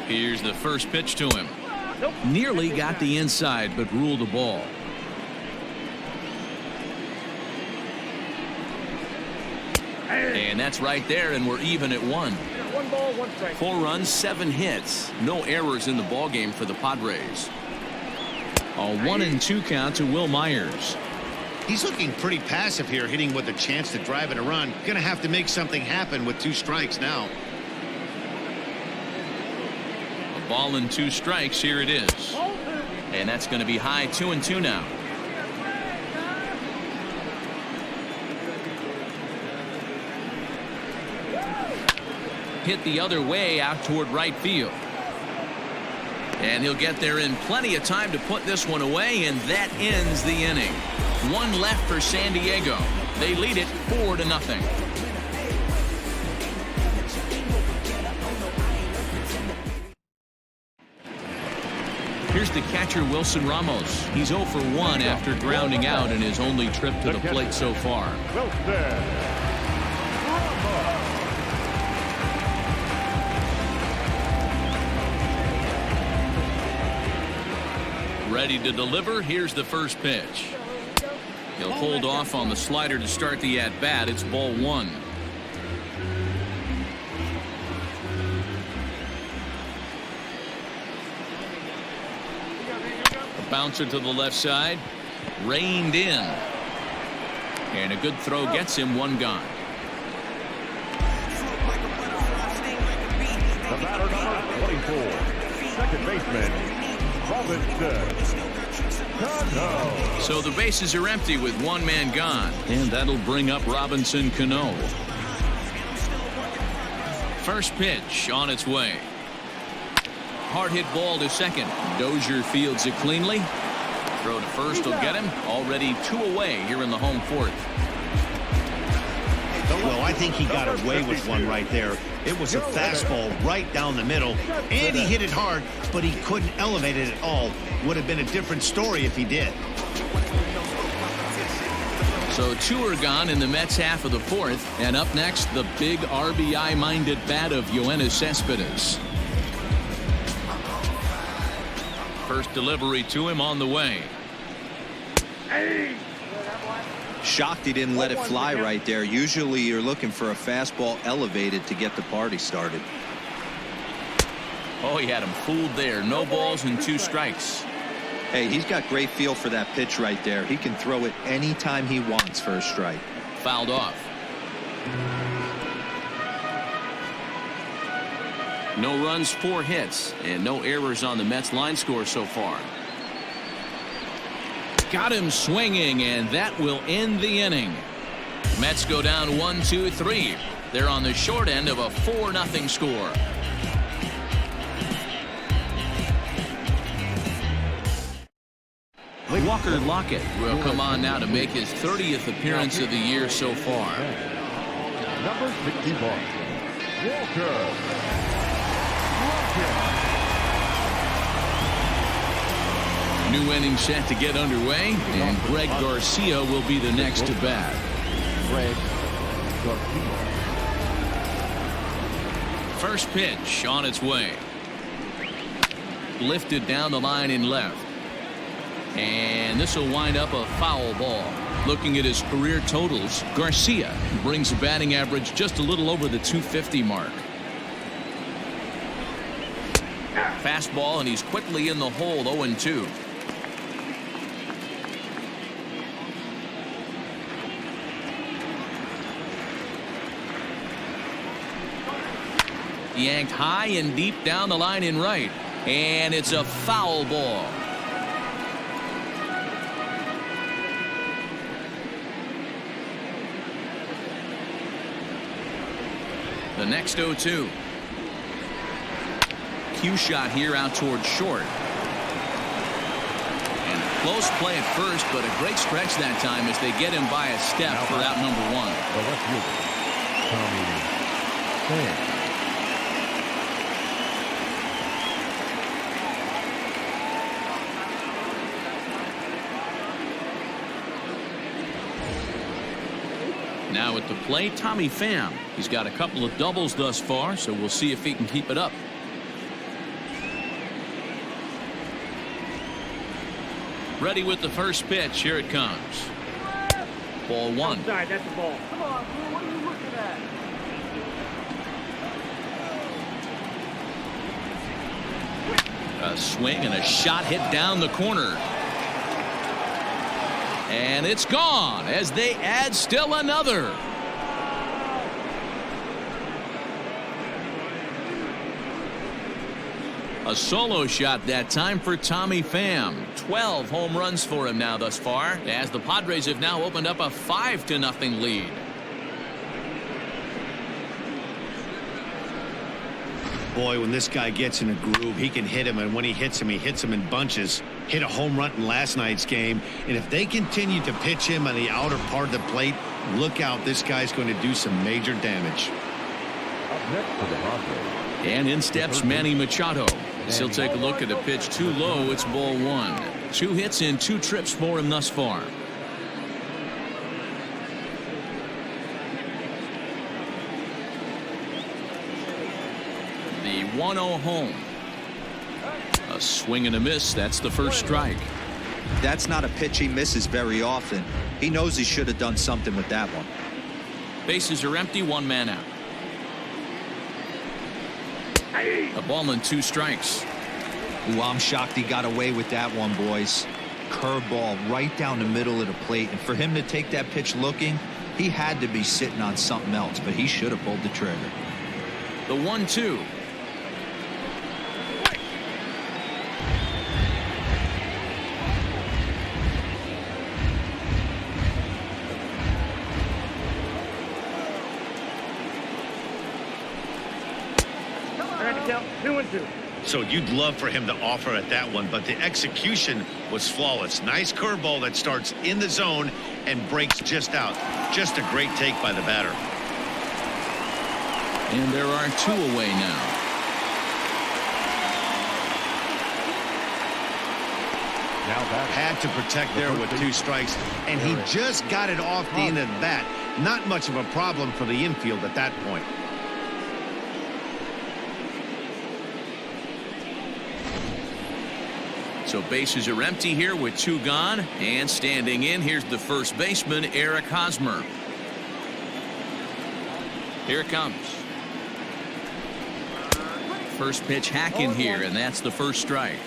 Here's the first pitch to him. Nearly got the inside, but ruled the ball. And that's right there, and we're even at 1. 1 ball, 1 strike. 4 runs, 7 hits. No errors in the ball game for the Padres. A 1-2 count to Will Myers. He's looking pretty passive here, hitting with a chance to drive in a run. Gonna have to make something happen with 2 strikes now. A ball and 2 strikes. Here it is. And that's going to be high 2-2 now. hit the other way out toward right field. And he'll get there in plenty of time to put this one away, and that ends the inning. One left for San Diego. They lead it 4-0. Here's the catcher, Wilson Ramos. He's 0 for 1 after grounding out in his only trip to the plate so far. Ready to deliver. Here's the first pitch. He'll hold off on the slider to start the at-bat. It's ball 1. A bouncer to the left side. Reined in. And a good throw gets him one gone. The batter number 24, second baseman, So the bases are empty with one man gone, and that'll bring up Robinson Cano. First pitch on its way. Hard hit ball to second. Dozier fields it cleanly. Throw to first will get him. Already 2 away here in the home fourth. Well, I think he got away with one right there. It was a fastball right down the middle, and he hit it hard, but he couldn't elevate it at all. Would have been a different story if he did. So 2 are gone in the Mets half of the fourth, and up next, the big RBI-minded bat of Yoenis Cespedes. First delivery to him on the way. Shocked he didn't let it fly right there. Usually you're looking for a fastball elevated to get the party started. Oh, he had him fooled there. No balls and 2 strikes. Hey, he's got great feel for that pitch right there. He can throw it anytime he wants for a strike. Fouled off. No runs, 4 hits, and no errors on the Mets line score so far. Got him swinging, and that will end the inning. Mets go down 1-2-3. They're on the short end of a 4-0 score. Walker Lockett will come on now to make his 30th appearance of the year so far. Number 61, Walker. New inning set to get underway, and Greg Garcia will be the next to bat. Greg Garcia. First pitch on its way. Lifted down the line in left. And this will wind up a foul ball. Looking at his career totals, Garcia brings a batting average just a little over the 250 mark. Fastball, and he's quickly in the hole, 0-2. Yanked high and deep down the line in right, and it's a foul ball. The next 0-2. Cue shot here out toward short. And close play at first, but a great stretch that time as they get him by a step for out number 1. The left fielder, Tommy Pham. Now at the plate, Tommy Pham. He's got a couple of doubles thus far, so we'll see if he can keep it up. Ready with the first pitch. Here it comes. Ball 1. Outside, that's the ball. Come on, dude, what are you looking at? A swing and a shot hit down the corner. And it's gone as they add still another. A solo shot that time for Tommy Pham. 12 home runs for him now thus far, as the Padres have now opened up a 5-0 lead. Boy, when this guy gets in a groove, he can hit him, and when he hits him in bunches. Hit a home run in last night's game, and if they continue to pitch him on the outer part of the plate, look out, this guy's going to do some major damage. Up next for the Padres. And in steps Manny Machado. He'll take a look at a pitch too low. It's ball 1. 2 hits in 2 trips for him thus far. The 1-0 home. A swing and a miss. That's the first strike. That's not a pitch he misses very often. He knows he should have done something with that one. Bases are empty. 1 man out. A ball and 2 strikes. Ooh, I'm shocked he got away with that one, boys. Curveball right down the middle of the plate, and for him to take that pitch looking, he had to be sitting on something else, but he should have pulled the trigger. The 1-2. Count 2-2. So you'd love for him to offer at that one, but the execution was flawless. Nice curveball that starts in the zone and breaks just out. Just a great take by the batter. And there are 2 away now. Now back. Had to protect there with 2 strikes, and he just got it off the end of the bat. Not much of a problem for the infield at that point. So bases are empty here with 2 gone, and standing in, here's the first baseman, Eric Hosmer. Here it comes. First pitch hacking here, and that's the first strike.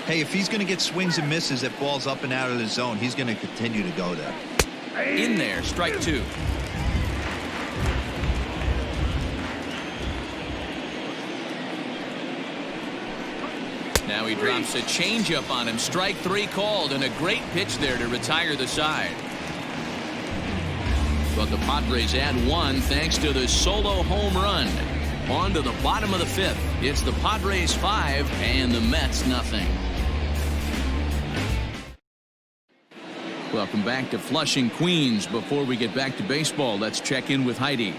Hey, if he's going to get swings and misses at balls up and out of the zone, he's going to continue to go there. In there, strike 2. Now he drops a changeup on him. Strike 3 called, and a great pitch there to retire the side. But the Padres add 1 thanks to the solo home run. On to the bottom of the 5th. It's the Padres 5 and the Mets nothing. Welcome back to Flushing, Queens. Before we get back to baseball, let's check in with Heidi.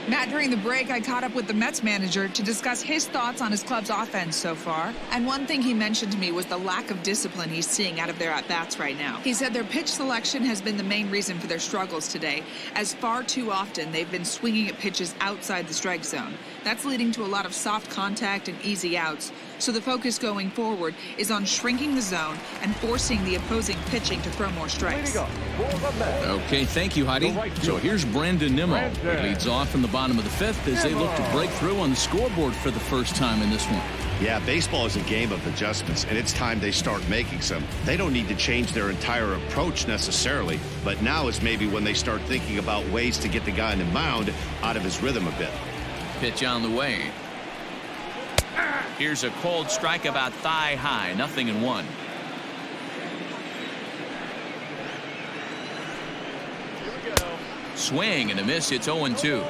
Matt, during the break, I caught up with the Mets manager to discuss his thoughts on his club's offense so far. And one thing he mentioned to me was the lack of discipline he's seeing out of their at-bats right now. He said their pitch selection has been the main reason for their struggles today, as far too often they've been swinging at pitches outside the strike zone. That's leading to a lot of soft contact and easy outs. So the focus going forward is on shrinking the zone and forcing the opposing pitching to throw more strikes. Okay, thank you, Heidi. So here's Brandon Nimmo. He leads off in the bottom of the 5th as they look to break through on the scoreboard for the first time in this one. Yeah, baseball is a game of adjustments, and it's time they start making some. They don't need to change their entire approach necessarily, but now is maybe when they start thinking about ways to get the guy on the mound out of his rhythm a bit. Pitch on the way. Here's a cold strike about thigh high. 0-1. Swing and a miss. It's 0-2.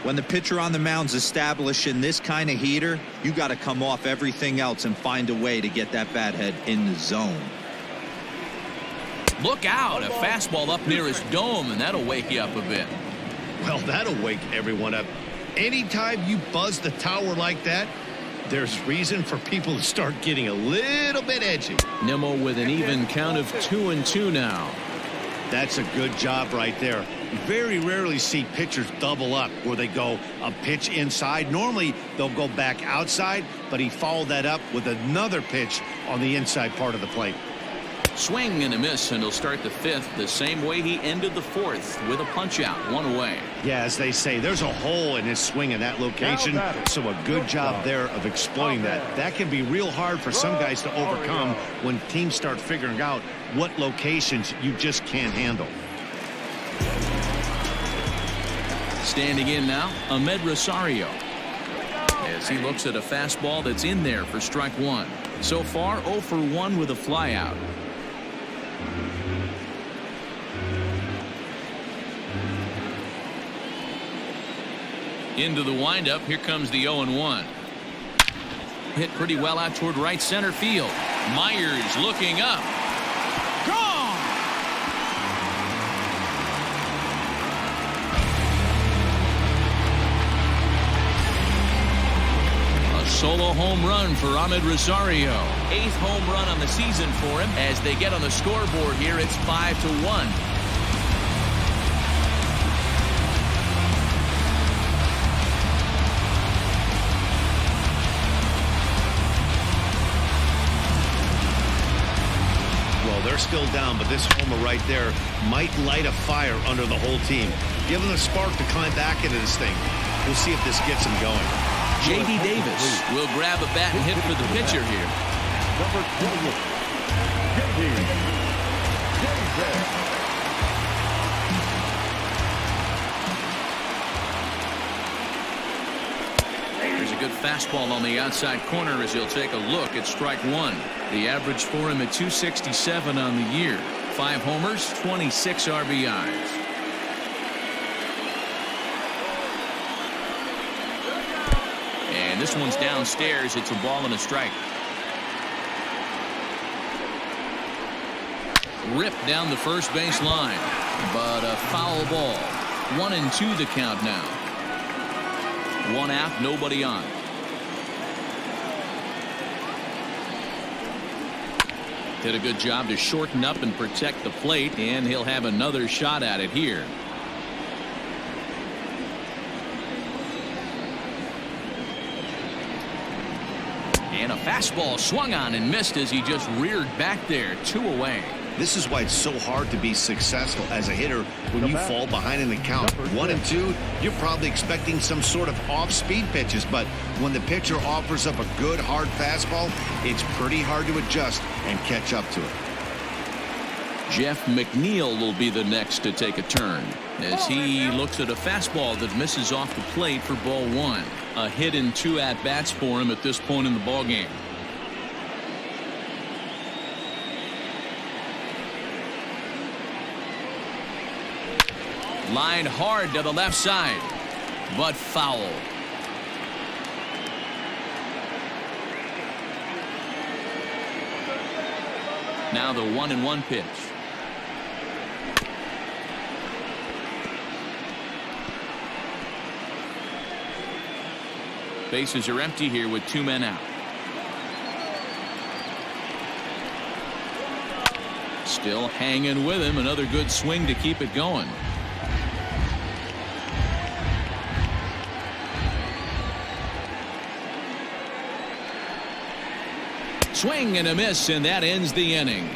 When the pitcher on the mound's establishing this kind of heater, you got to come off everything else and find a way to get that bat head in the zone. Look out. A fastball up near his dome, and that'll wake you up a bit. Well, that'll wake everyone up. Anytime you buzz the tower like that, there's reason for people to start getting a little bit edgy. Nimmo with an even count of 2-2 now. That's a good job right there. You very rarely see pitchers double up where they go a pitch inside. Normally they'll go back outside, but he followed that up with another pitch on the inside part of the plate. Swing and a miss, and he'll start the 5th the same way he ended the 4th with a punch out. 1 away. Yeah, as they say, there's a hole in his swing in that location, so a good job there of exploiting that. That can be real hard for some guys to overcome when teams start figuring out what locations you just can't handle. Standing in now, Rosario. As he looks at a fastball that's in there for strike 1. So far, 0 for 1 with a flyout. Into the windup. Here comes the 0-1. hit pretty well out toward right center field. Myers looking up. Gone! A solo home run for Rosario. 8th home run on the season for him. As they get on the scoreboard here, it's 5-1. They're still down, but this homer right there might light a fire under the whole team. Give them a spark to climb back into this thing. We'll see if this gets them going. J.D. Davis will grab a bat and hit for the pitcher here. Number 28, J.D. Davis. There's a good fastball on the outside corner as he'll take a look at strike one. The average for him at 267 on the year. 5 homers, 26 RBIs. And this one's downstairs. It's a ball and a strike. Ripped down the first base line, but a foul ball. 1-2 the count now. 1 out, nobody on. Did a good job to shorten up and protect the plate, and he'll have another shot at it here. And a fastball swung on and missed as he just reared back there. 2 away. This is why it's so hard to be successful as a hitter when you fall behind in the count. 1-2, you're probably expecting some sort of off-speed pitches, but when the pitcher offers up a good hard fastball, it's pretty hard to adjust and catch up to it. Jeff McNeil will be the next to take a turn as he looks at a fastball that misses off the plate for ball 1. A hit in 2 at-bats for him at this point in the ballgame. Line hard to the left side, but foul. Now the 1-1 pitch. Bases are empty here with 2 men out. Still hanging with him. Another good swing to keep it going. Swing and a miss, and that ends the inning.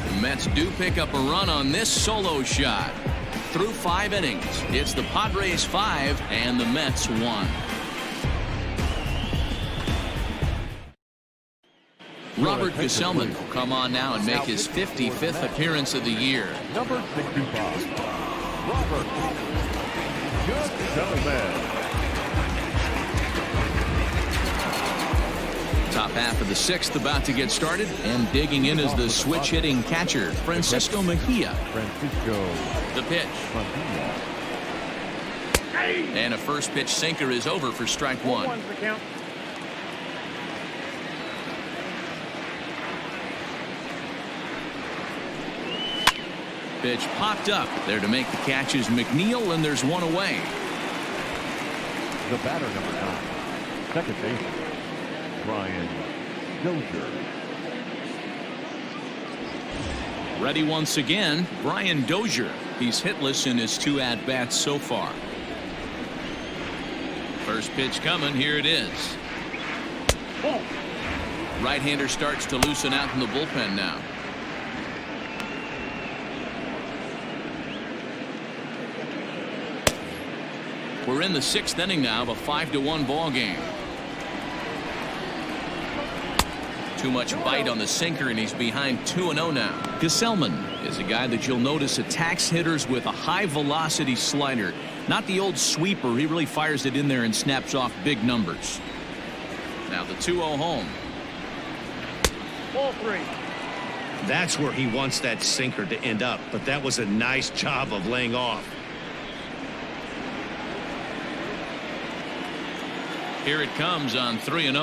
The Mets do pick up a run on this solo shot. Through 5 innings, it's the Padres 5 and the Mets 1. Robert Gesellman will come on now and make his 55th appearance of the year. Number 65, Robert Gesellman. Top half of the 6th about to get started, and digging in is the switch hitting catcher Francisco Mejia. The pitch. And a first pitch sinker is over for strike 1. Pitch popped up. There to make the catch is McNeil, and there's 1 away. The batter, number 9, second baseman, Brian Dozier. Ready once again, Brian Dozier. He's hitless in his 2 at-bats so far. First pitch coming. Here it is. Right-hander starts to loosen out in the bullpen now. We're in the 6th inning now of a 5-1 ball game. Too much bite on the sinker, and he's behind 2-0 now. Gesellman is a guy that you'll notice attacks hitters with a high velocity slider. Not the old sweeper. He really fires it in there and snaps off big numbers. Now the 2-0 home. Ball 3. That's where he wants that sinker to end up, but that was a nice job of laying off. Here it comes on 3-0.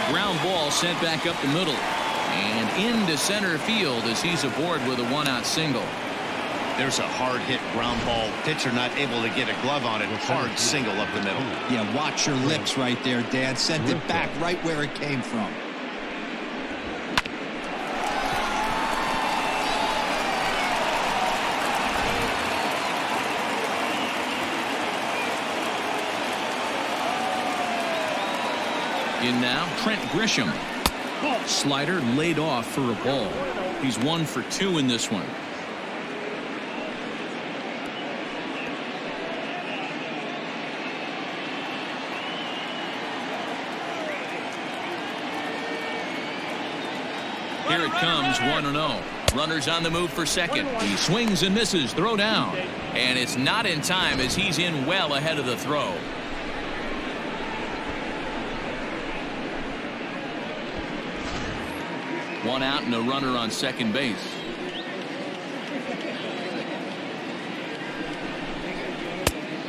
Ground ball sent back up the middle and into center field as he's aboard with a 1-out single. There's a hard hit ground ball. Pitcher not able to get a glove on it. Hard single up the middle. Yeah, watch your lips right there, Dan. Sent it back right where it came from. In now, Trent Grisham. Slider laid off for a ball. He's 1 for 2 in this one. Here it comes, 1-0. Runners on the move for second. He swings and misses. Throw down. And it's not in time as he's in well ahead of the throw. One out and a runner on second base.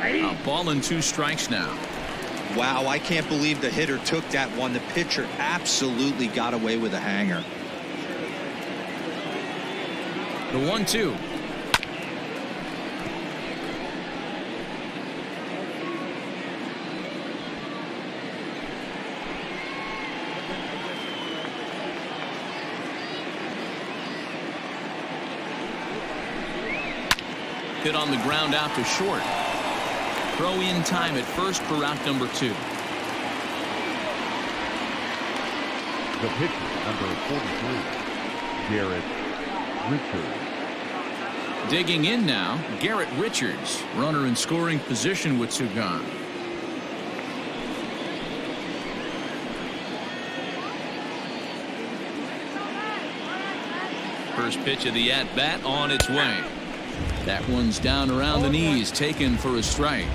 A ball and 2 strikes now. Wow, I can't believe the hitter took that one. The pitcher absolutely got away with a hanger. The 1-2. Hit on the ground out to short. Throw in time at first for route number 2. The pitcher, number 43, Garrett Richards. Digging in now, Garrett Richards, runner in scoring position with 2 gone. First pitch of the at-bat on its way. That one's down around the knees, taken for a strike.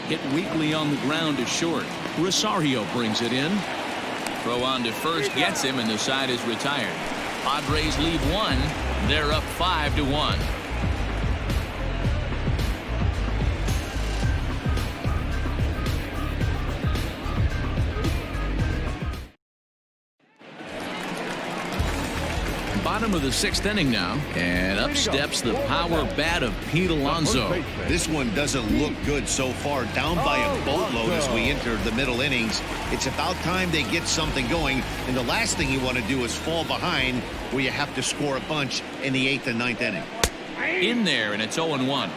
Hit weakly on the ground to short. Rosario brings it in. Throw on to first, gets him, and the side is retired. Padres lead 1. They're up 5-1. Bottom of the 6th inning now, and up steps the power bat of Pete Alonso. This one doesn't look good so far. Down by a boatload as we enter the middle innings. It's about time they get something going, and the last thing you want to do is fall behind where you have to score a bunch in the 8th and 9th inning. In there, and it's 0-1.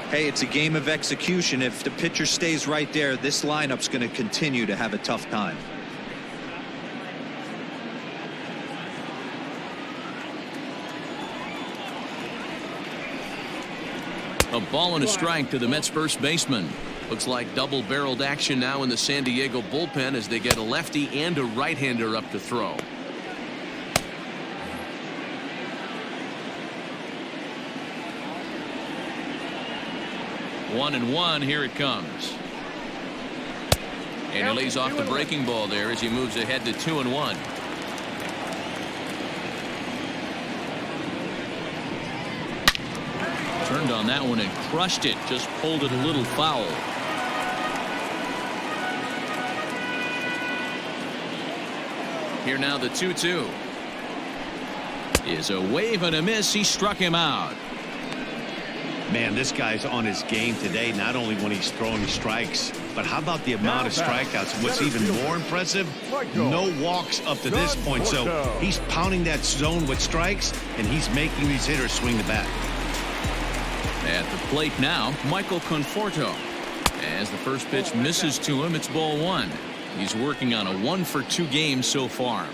Hey, it's a game of execution. If the pitcher stays right there, this lineup's going to continue to have a tough time. A ball and a strike to the Mets first baseman. Looks like double-barreled action now in the San Diego bullpen as they get a lefty and a right-hander up to throw. One and one. Here it comes. And he lays off the breaking ball there as he moves ahead to 2-1. Turned on that one and crushed it. Just pulled it a little foul. Here now the 2-2. Is a wave and a miss. He struck him out. Man, this guy's on his game today, not only when he's throwing strikes, but how about the amount of strikeouts? What's even more impressive, no walks up to this point. So he's pounding that zone with strikes, and he's making these hitters swing the bat. At the plate now, Michael Conforto. As the first pitch misses to him, it's ball 1. He's working on a 1-for-2 game so far.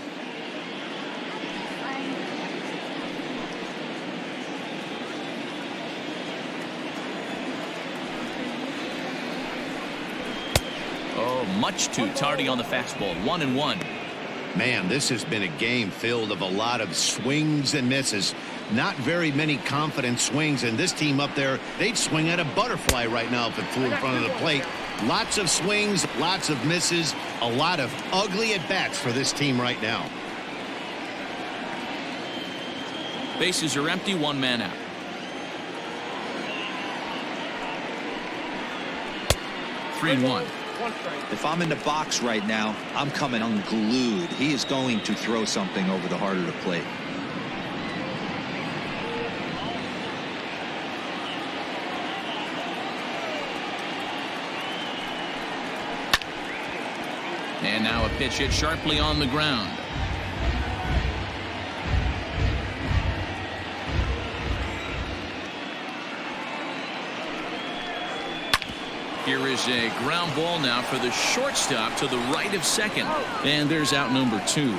Oh, much too tardy on the fastball. 1-1. Man, this has been a game filled of a lot of swings and misses. not very many confident swings, and this team up there, they'd swing at a butterfly right now if it flew in front of the plate. Lots of swings, lots of misses, a lot of ugly at-bats for this team right now. Bases are empty, one man out. Three and one. If I'm in the box right now, I'm coming unglued. He is going to throw something over the heart of the plate. And now a pitch hit sharply on the ground. Here is a ground ball now for the shortstop to the right of second. And there's out number 2. The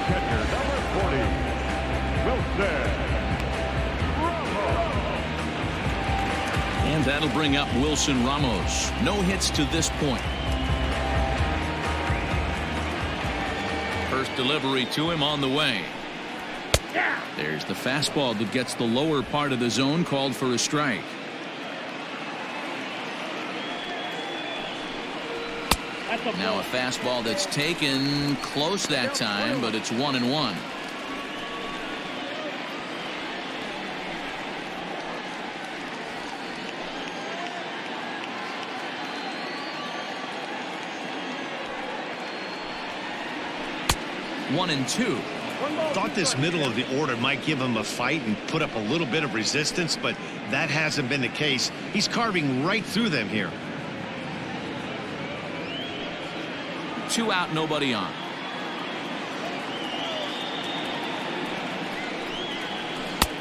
catcher, number 40, Wilson. And that'll bring up Wilson Ramos. No hits to this point. First delivery to him on the way. There's the fastball that gets the lower part of the zone, called for a strike. Now a fastball that's taken close that time, but it's 1-1. One and two. Thought this middle of the order might give him a fight and put up a little bit of resistance, but that hasn't been the case. He's carving right through them here. 2 out, nobody on.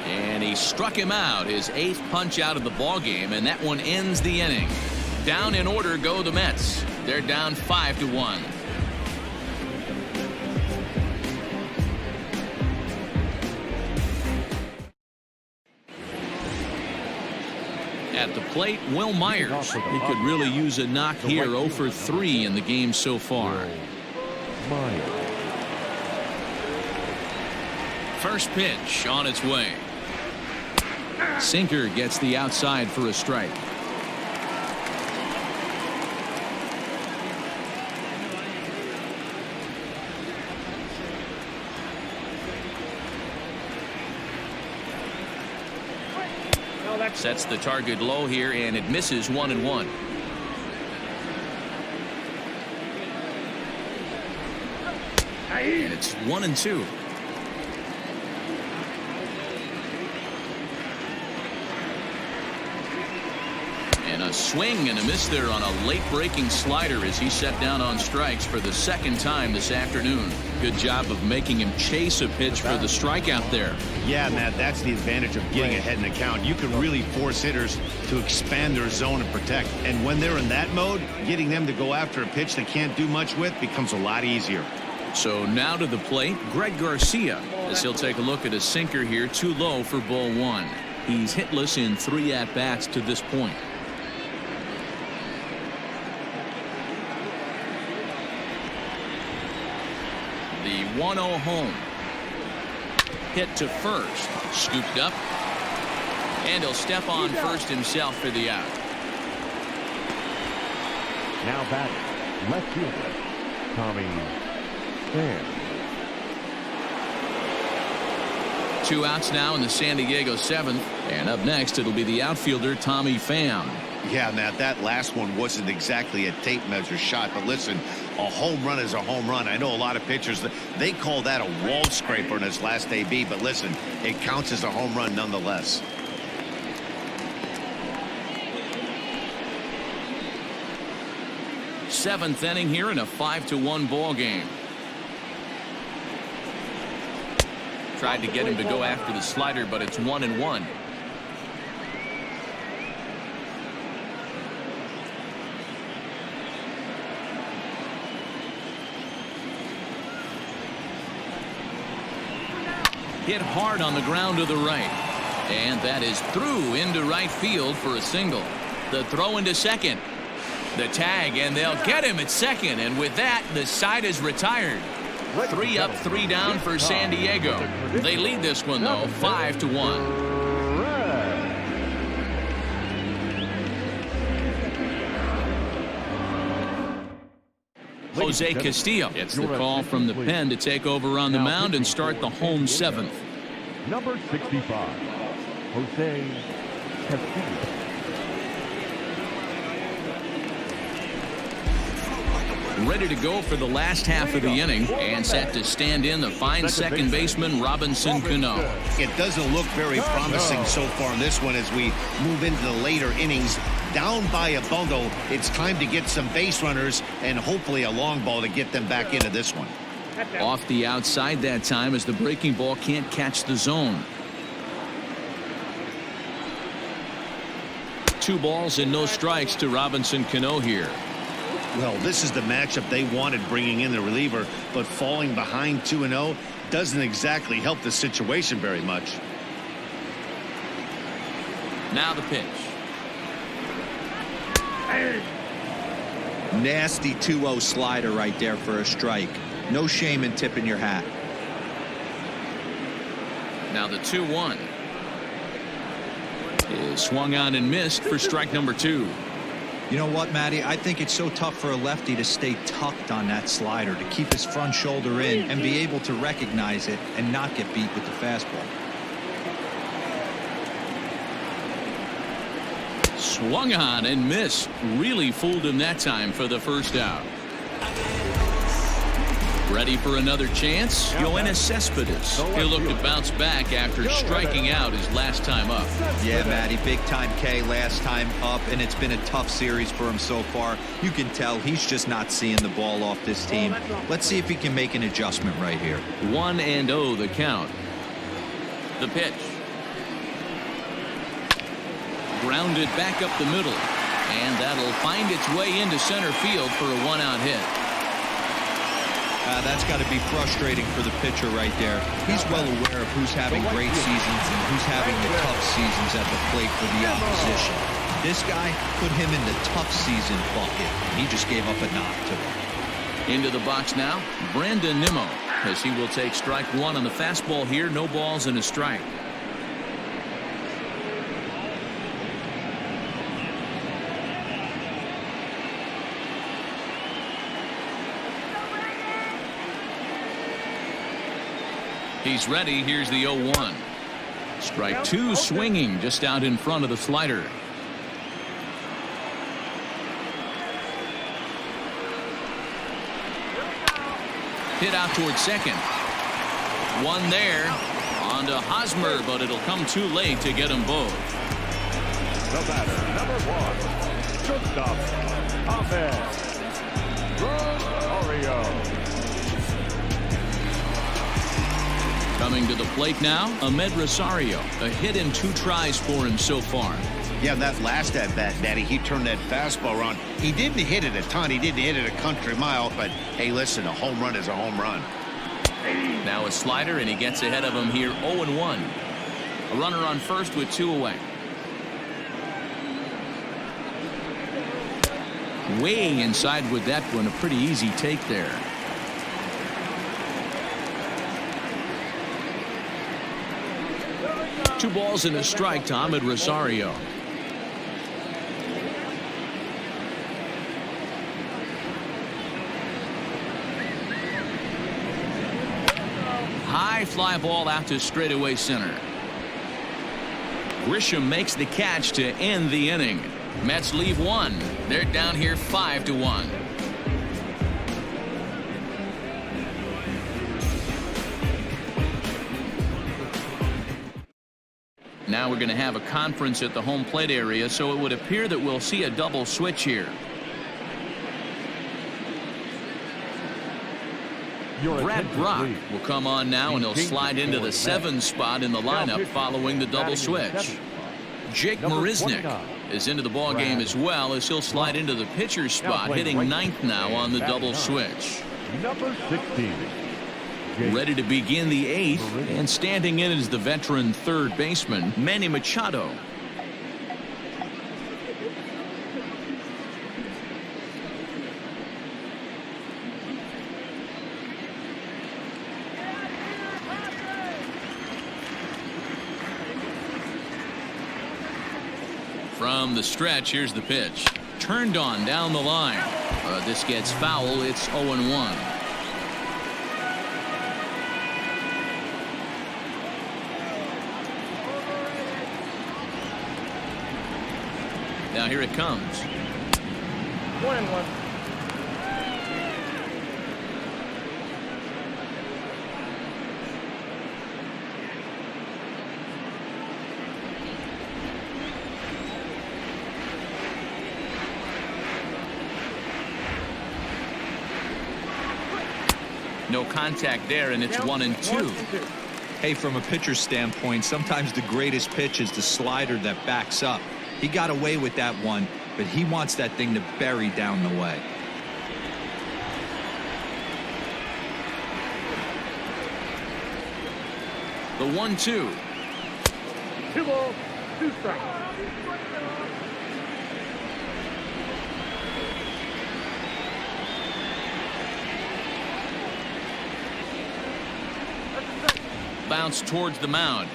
And he struck him out, his 8th punch out of the ball game, and that one ends the inning. Down in order go the Mets. They're down 5-1. At the plate, Will Myers. He could really use a knock here. 0 for 3 in the game so far. First pitch on its way. Sinker gets the outside for a strike. Sets the target low here, and it misses 1-1. And it's 1-2. And a swing and a miss there on a late breaking slider as he set down on strikes for the 2nd time this afternoon. Good job of making him chase a pitch for the strikeout there. Yeah, Matt, that's the advantage of getting ahead in the count. You can really force hitters to expand their zone and protect. And when they're in that mode, getting them to go after a pitch they can't do much with becomes a lot easier. So now to the plate, Greg Garcia, as he'll take a look at a sinker here, too low for ball 1. He's hitless in 3 at-bats to this point. The 1-0 home. Hit to first. Scooped up. And he'll step on first himself for the out. Now batting, left fielder, Tommy Pham. 2 outs now in the San Diego 7th. And up next, it'll be the outfielder, Tommy Pham. Yeah, Matt, that last one wasn't exactly a tape measure shot, but listen, a home run is a home run. I know a lot of pitchers, they call that a wall scraper in his last AB, but listen, it counts as a home run nonetheless. Seventh inning here in a 5-1 ball game. Tried to get him to go after the slider, but it's 1-1. Hit hard on the ground to the right. And that is through into right field for a single. The throw into second. The tag, and they'll get him at second. And with that, the side is retired. 3 up, 3 down for San Diego. They lead this one, though, 5-1. Jose Castillo gets the call from the pen to take over on the mound and start the home 7th. Number 65, Jose Castillo. Ready to go for the last half of the inning and set to stand in the fine second baseman Robinson Cano. It doesn't look very promising so far in this one as we move into the later innings. Down by a bundle, it's time to get some base runners and hopefully a long ball to get them back into this one. Off the outside that time as the breaking ball can't catch the zone. 2 balls and no strikes to Robinson Cano here. Well, this is the matchup they wanted, bringing in the reliever, but falling behind 2-0 doesn't exactly help the situation very much. Now the pitch. Nasty 2-0 slider right there for a strike. No shame in tipping your hat. Now the 2-1 is swung on and missed for strike number 2. You know what, Matty? I think it's so tough for a lefty to stay tucked on that slider, to keep his front shoulder in and be able to recognize it and not get beat with the fastball. Swung on and missed. Really fooled him that time for the first out. Ready for another chance? Yoenis Cespedes. He'll look to bounce back after striking out his last time up. Yeah, Matty, big time K last time up, and it's been a tough series for him so far. You can tell he's just not seeing the ball off this team. Let's see if he can make an adjustment right here. 1-0 the count. The pitch. Grounded back up the middle, and that'll find its way into center field for a 1-out hit. That's got to be frustrating for the pitcher right there. He's well aware of who's having great seasons and who's having the tough seasons at the plate for the opposition. This guy put him in the tough season bucket, and he just gave up a knock to him. Into the box now, Brandon Nimmo, as he will take strike 1 on the fastball here. No balls and a strike. He's ready. Here's the 0-1. Strike 2 swinging just out in front of the slider. Hit out towards second. One there. On to Hosmer, but it'll come too late to get them both. The batter, number 1, shortstop, Rosario. Coming to the plate now, Emmy Rosario. A hit in 2 tries for him so far. Yeah, that last at-bat, Daddy, he turned that fastball around. He didn't hit it a ton. He didn't hit it a country mile. But, hey, listen, a home run is a home run. Now a slider, and he gets ahead of him here, 0-1. A runner on first with 2 away. Way inside with that one. A pretty easy take there. Two balls and a strike to Emmy Rosario. High fly ball out to straightaway center. Grisham makes the catch to end the inning. Mets leave 1. They're down here 5-1. Now we're going to have a conference at the home plate area, so it would appear that we'll see a double switch here. Brad Brock will come on now, and he'll slide into the 7 spot in the lineup following the double switch. Jake Marisnick is into the ballgame as well, as he'll slide into the pitcher's spot, hitting 9th now on the double switch. Number 16. Ready to begin the 8th, and standing in is the veteran third baseman, Manny Machado. From the stretch, here's the pitch. Turned on down the line. This gets foul. It's 0-1. Now here it comes. 1-1. No contact there, and it's 1-2. Hey, from a pitcher's standpoint, sometimes the greatest pitch is the slider that backs up. He got away with that one, but he wants that thing to bury down the way. The 1-2. 2 balls, 2 strikes. Bounce towards the mound.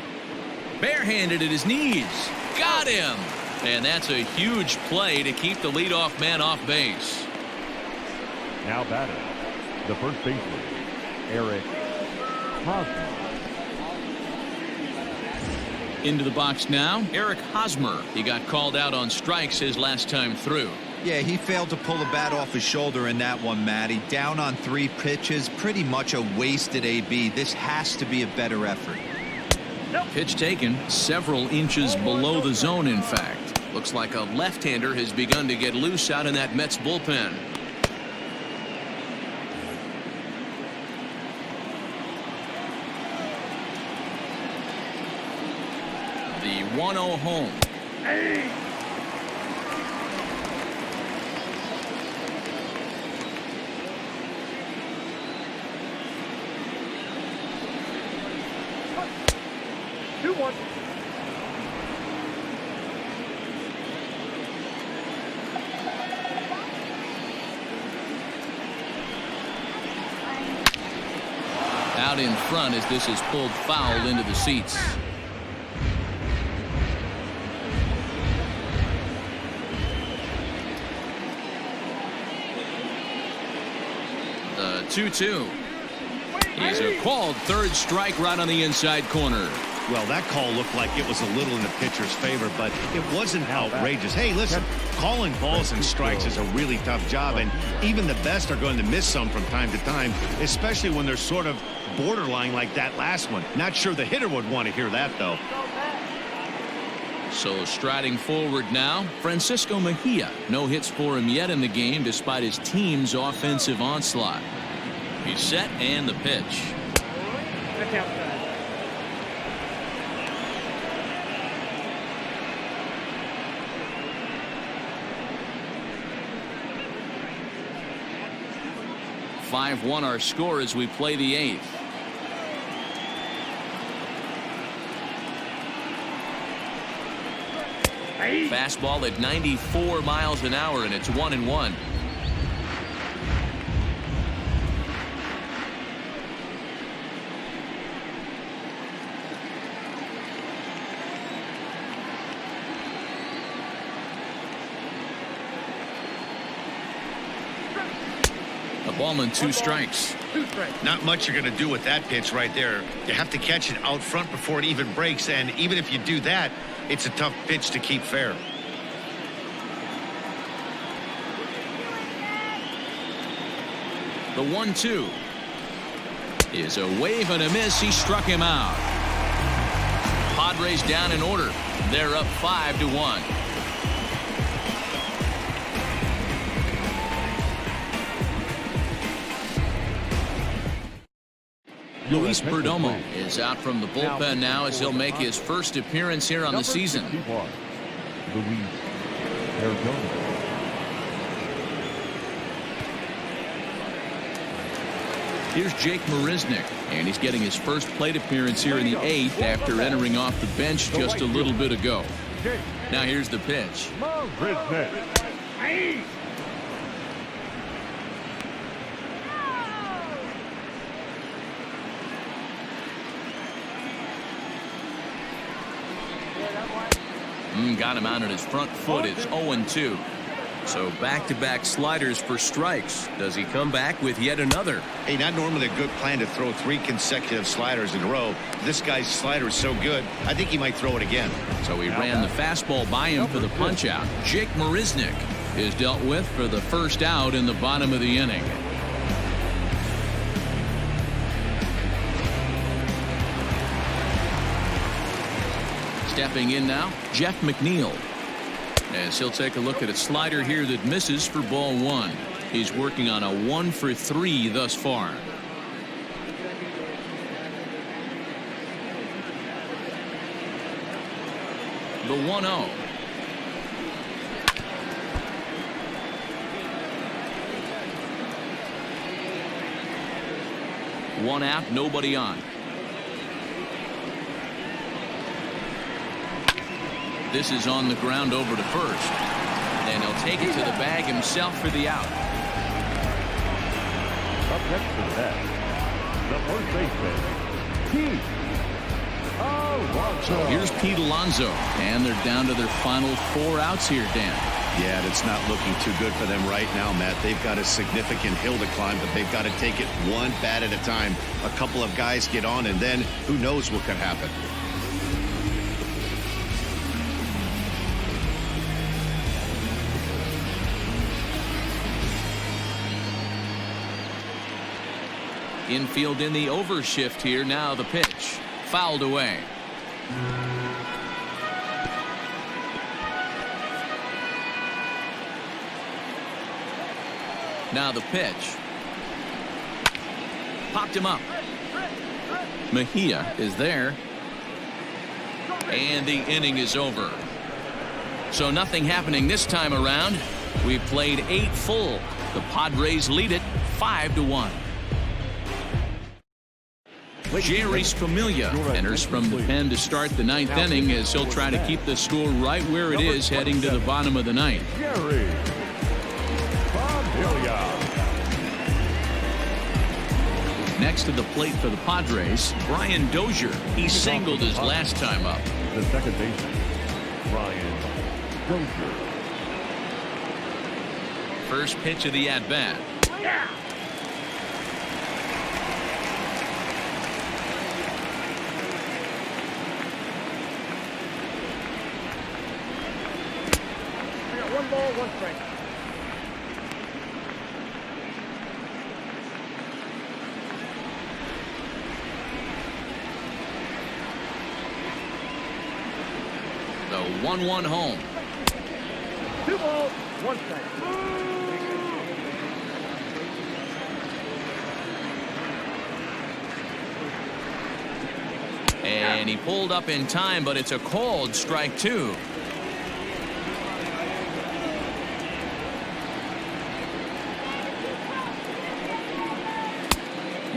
Barehanded at his knees. Got him. And that's a huge play to keep the leadoff man off base. Now batting, the first baseman, Eric Hosmer. Into the box now, Eric Hosmer. He got called out on strikes his last time through. Yeah, he failed to pull the bat off his shoulder in that one, Matty. Down on 3 pitches, pretty much a wasted AB. This has to be a better effort. Pitch taken several inches below the zone, in fact. Looks like a left-hander has begun to get loose out in that Mets bullpen. The 1-0 home. Hey! Out in front as this is pulled foul into the seats. The 2-2. He's a called third strike right on the inside corner. Well, that call looked like it was a little in the pitcher's favor, but it wasn't outrageous. Hey, listen, calling balls and strikes is a really tough job, and even the best are going to miss some from time to time, especially when they're sort of borderline like that last one. Not sure the hitter would want to hear that, though. So striding forward now, Francisco Mejia. No hits for him yet in the game despite his team's offensive onslaught. He's set and the pitch. That's outside. (5-1) our score as we play the 8th. Fastball at 94 miles an hour, and it's 1-1. A ball and 2 strikes. Not much you're going to do with that pitch right there. You have to catch it out front before it even breaks, and even if you do that, it's a tough pitch to keep fair. The 1-2 is a wave and a miss. He struck him out. Padres down in order. They're up 5-1. Luis Perdomo is out from the bullpen now as he'll make his first appearance here on the season. Luis Perdomo. Here's Jake Marisnick, and he's getting his first plate appearance here in the 8th after entering off the bench just a little bit ago. Now here's the pitch. Marisnick. Got him out on his front foot. It's 0-2. So back-to-back sliders for strikes. Does he come back with yet another? Hey, not normally a good plan to throw 3 consecutive sliders in a row. This guy's slider is so good, I think he might throw it again. So he ran the fastball by him for the punch-out. Jake Marisnick is dealt with for the first out in the bottom of the inning. Stepping in now, Jeff McNeil. As he'll take a look at a slider here that misses for ball 1. He's working on a 1 for 3 thus far. The 1-0. One out, nobody on. This is on the ground over to first. And he'll take it to the bag himself for the out. Up next to the bat, the first baseman, Pete Alonso. Here's Pete Alonso. And they're down to their final 4 outs here, Dan. Yeah, it's not looking too good for them right now, Matt. They've got a significant hill to climb, but they've got to take it one bat at a time. A couple of guys get on, and then who knows what could happen. Infield in the overshift here. Now the pitch. Fouled away. Now the pitch. Popped him up. Mejia is there. And the inning is over. So nothing happening this time around. We played 8 full. The Padres lead it 5-1. Jerry's Familia enters from the pen to start the 9th inning as he'll try to keep the score right where it is heading to the bottom of the 9th. Jerry Familia. Next to the plate for the Padres, Brian Dozier. He singled his last time up. The second baseman, Brian Dozier. First pitch of the at-bat. Yeah. We got 1 ball, 1 strike. The 1-1 home. 2 balls, 1 strike. And he pulled up in time, but it's a called strike 2.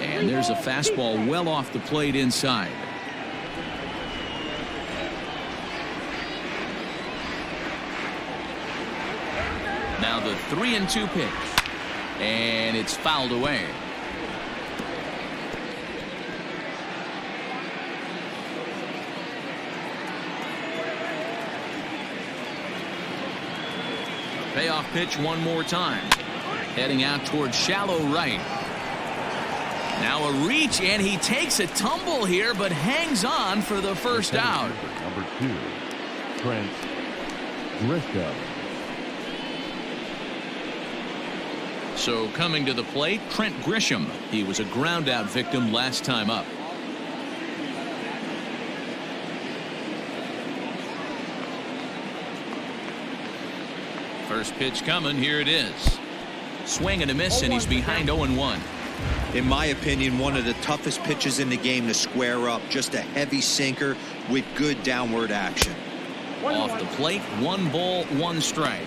And there's a fastball well off the plate inside. Now the 3-2 pitch. And it's fouled away. Payoff pitch one more time. Heading out towards shallow right. Now a reach, and he takes a tumble here, but hangs on for the first out. Number 2, Trent Grisham. So coming to the plate, Trent Grisham. He was a ground out victim last time up. First pitch coming. Here it is. Swing and a miss, and he's behind 0-1. In my opinion, one of the toughest pitches in the game to square up. Just a heavy sinker with good downward action. Off the plate, 1 ball, 1 strike.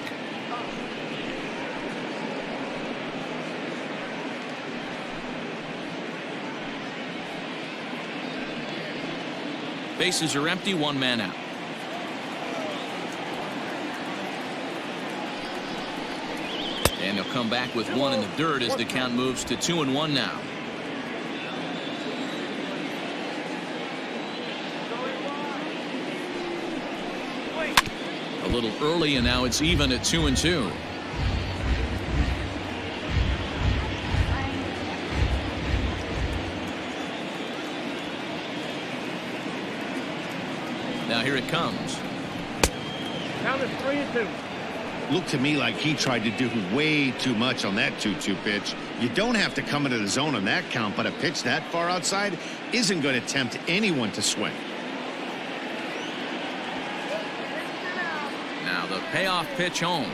Bases are empty, 1 man out. And he'll come back with 1 in the dirt as the count moves to 2-1 now. little early, and now it's even at 2-2. Now here it comes. Count is 3-2. Looked to me like he tried to do way too much on that 2-2 pitch. You don't have to come into the zone on that count, but a pitch that far outside isn't going to tempt anyone to swing. Now the payoff pitch home.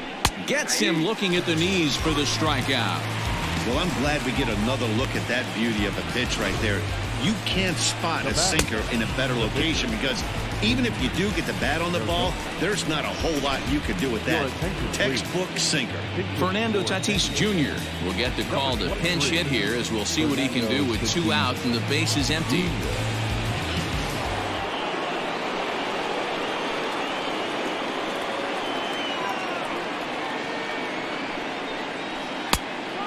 Gets him looking at the knees for the strikeout. Well, I'm glad we get another look at that beauty of a pitch right there. You can't spot a sinker in a better location because even if you do get the bat on the ball, there's not a whole lot you can do with that. Textbook sinker. Fernando Tatis Jr. will get the call to pinch hit here, as we'll see what he can do with 2 out and the base is empty.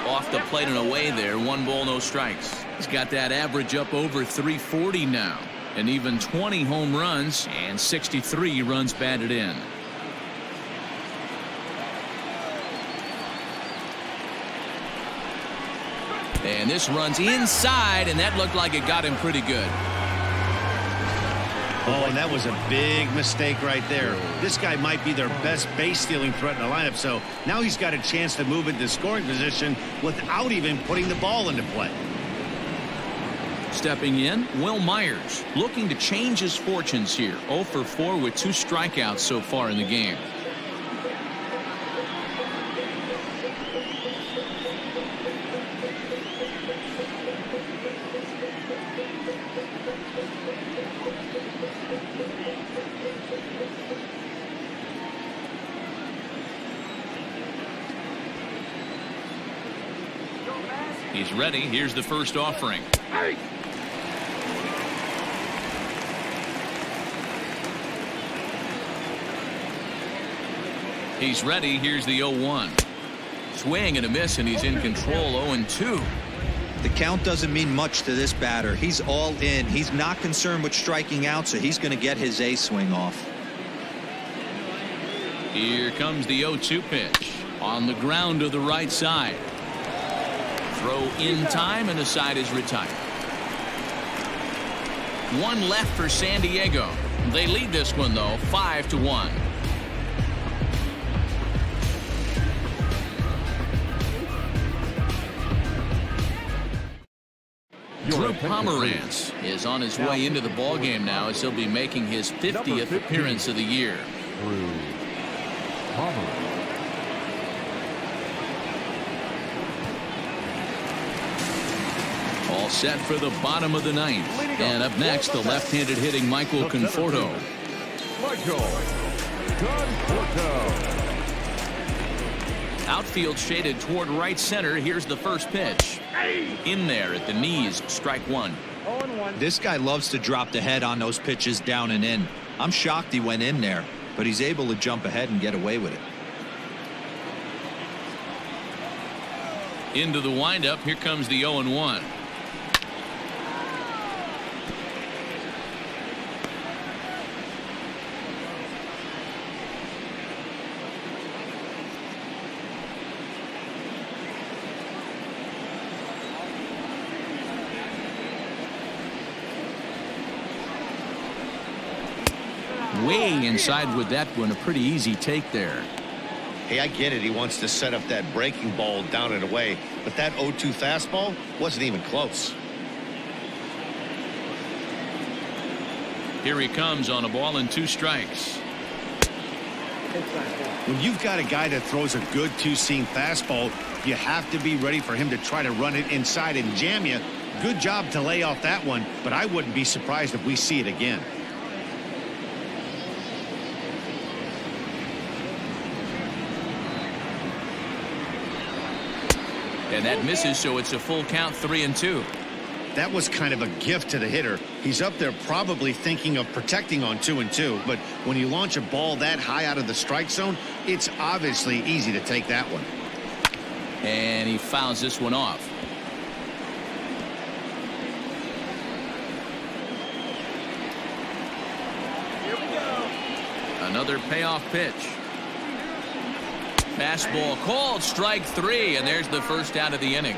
Off the plate and away there. 1 ball, no strikes. He's got that average up over 340 now. And even 20 home runs and 63 runs batted in. And this runs inside, and that looked like it got him pretty good. Oh, and that was a big mistake right there. This guy might be their best base stealing threat in the lineup, so now he's got a chance to move into scoring position without even putting the ball into play. Stepping in, Will Myers, looking to change his fortunes here. 0 for 4 with 2 strikeouts so far in the game. He's ready. Here's the first offering. Hey! He's ready. Here's the 0-1. Swing and a miss, and he's in control. 0-2. The count doesn't mean much to this batter. He's all in. He's not concerned with striking out, so he's going to get his A swing off. Here comes the 0-2 pitch. On the ground to the right side. Throw in time, and the side is retired. 1 left for San Diego. They lead this one, though, 5-1. Drew Pomeranz is on his way into the ballgame now, as he'll be making his 50th appearance of the year. Drew Pomeranz. All set for the bottom of the 9th. And up next, the left-handed hitting Michael Conforto. Michael Conforto. Outfield shaded toward right center. Here's the first pitch. In there at the knees, strike 1. 0-1. This guy loves to drop the head on those pitches down and in. I'm shocked he went in there, but he's able to jump ahead and get away with it. Into the windup. Here comes the 0-1. Way inside with that one. A pretty easy take there. Hey, I get it. He wants to set up that breaking ball down and away, but that 0-2 fastball wasn't even close. Here he comes on a ball and 2 strikes. When you've got a guy that throws a good 2-seam fastball, you have to be ready for him to try to run it inside and jam you. Good job to lay off that one, but I wouldn't be surprised if we see it again. And that misses, so it's a full count, 3-2. That was kind of a gift to the hitter. He's up there probably thinking of protecting on 2-2, but when you launch a ball that high out of the strike zone, it's obviously easy to take that one. And he fouls this one off. Here we go. Another payoff pitch. Fastball called, strike 3, and there's the first out of the inning.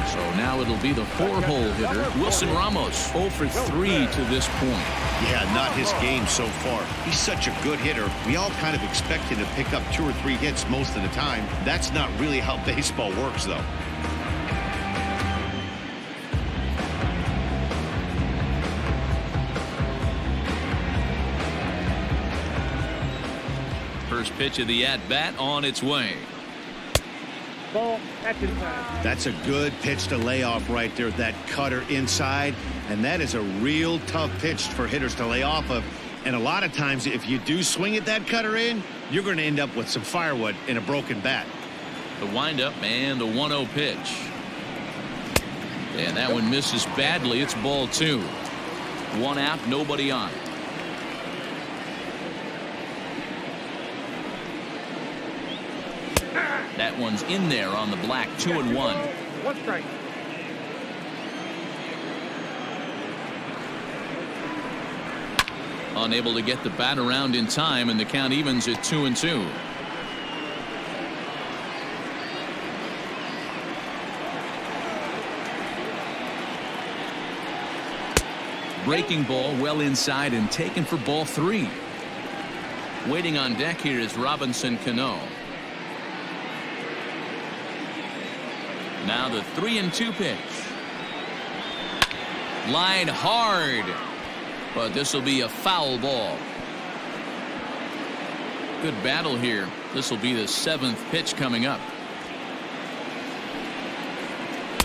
So now it'll be the 4-hole hitter, Wilson Ramos, 0 for 3 to this point. Yeah, not his game so far. He's such a good hitter. We all kind of expect him to pick up 2 or 3 hits most of the time. That's not really how baseball works, though. First pitch of the at-bat on its way. Ball, that's inside. That's a good pitch to lay off right there, that cutter inside. And that is a real tough pitch for hitters to lay off of. And a lot of times, if you do swing at that cutter in, you're going to end up with some firewood in a broken bat. The windup and the 1-0 pitch. And that one misses badly. It's ball 2. 1 out, nobody on. That one's in there on the black. 2-1. 1 strike. Unable to get the bat around in time, and the count evens at 2-2. Breaking ball well inside and taken for ball 3. Waiting on deck here is Robinson Cano. Now the 3-2 pitch. Line hard, but this will be a foul ball. Good battle here. This will be the 7th pitch coming up.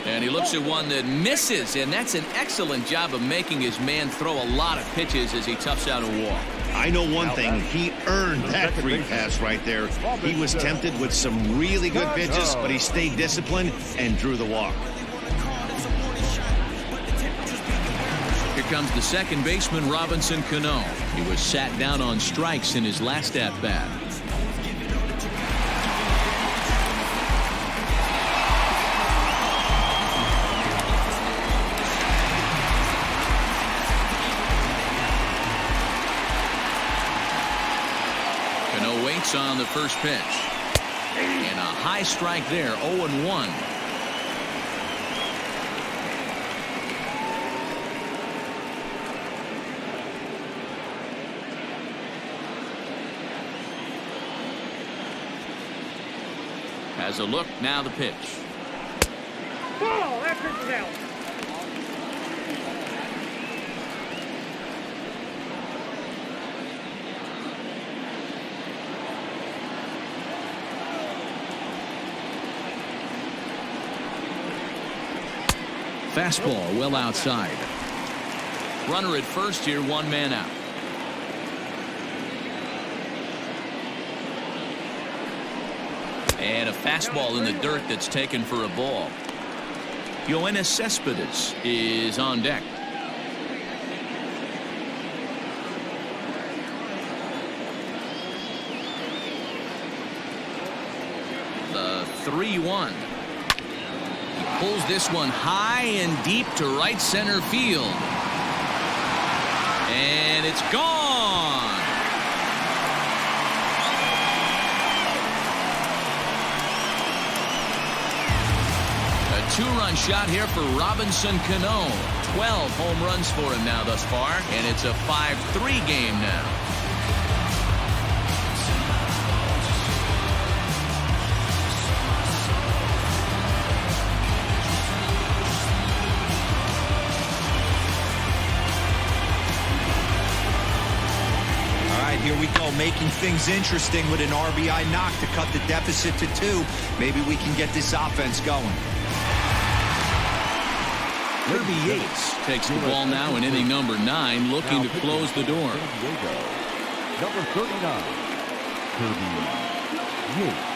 And he looks at one that misses, and that's an excellent job of making his man throw a lot of pitches as he toughs out a walk. I know one thing. He earned that free pass right there. He was tempted with some really good pitches, but he stayed disciplined and drew the walk. Here comes the second baseman, Robinson Cano. He was sat down on strikes in his last at-bat. Cano waits on the first pitch. And a high strike there, 0-1. Has a look, now the pitch. Ball, that pitch is out. Fastball well outside. Runner at first here, 1 man out. And a fastball in the dirt that's taken for a ball. Yoenis Cespedes is on deck. The 3-1. He pulls this one high and deep to right center field. And it's gone. A 2-run shot here for Robinson Cano. 12 home runs for him now thus far, and it's a 5-3 game now. Here we go, making things interesting with an RBI knock to cut the deficit to 2. Maybe we can get this offense going. Kirby Yates takes the ball now in inning number 9, looking to close the door. Number 39, Kirby Yates.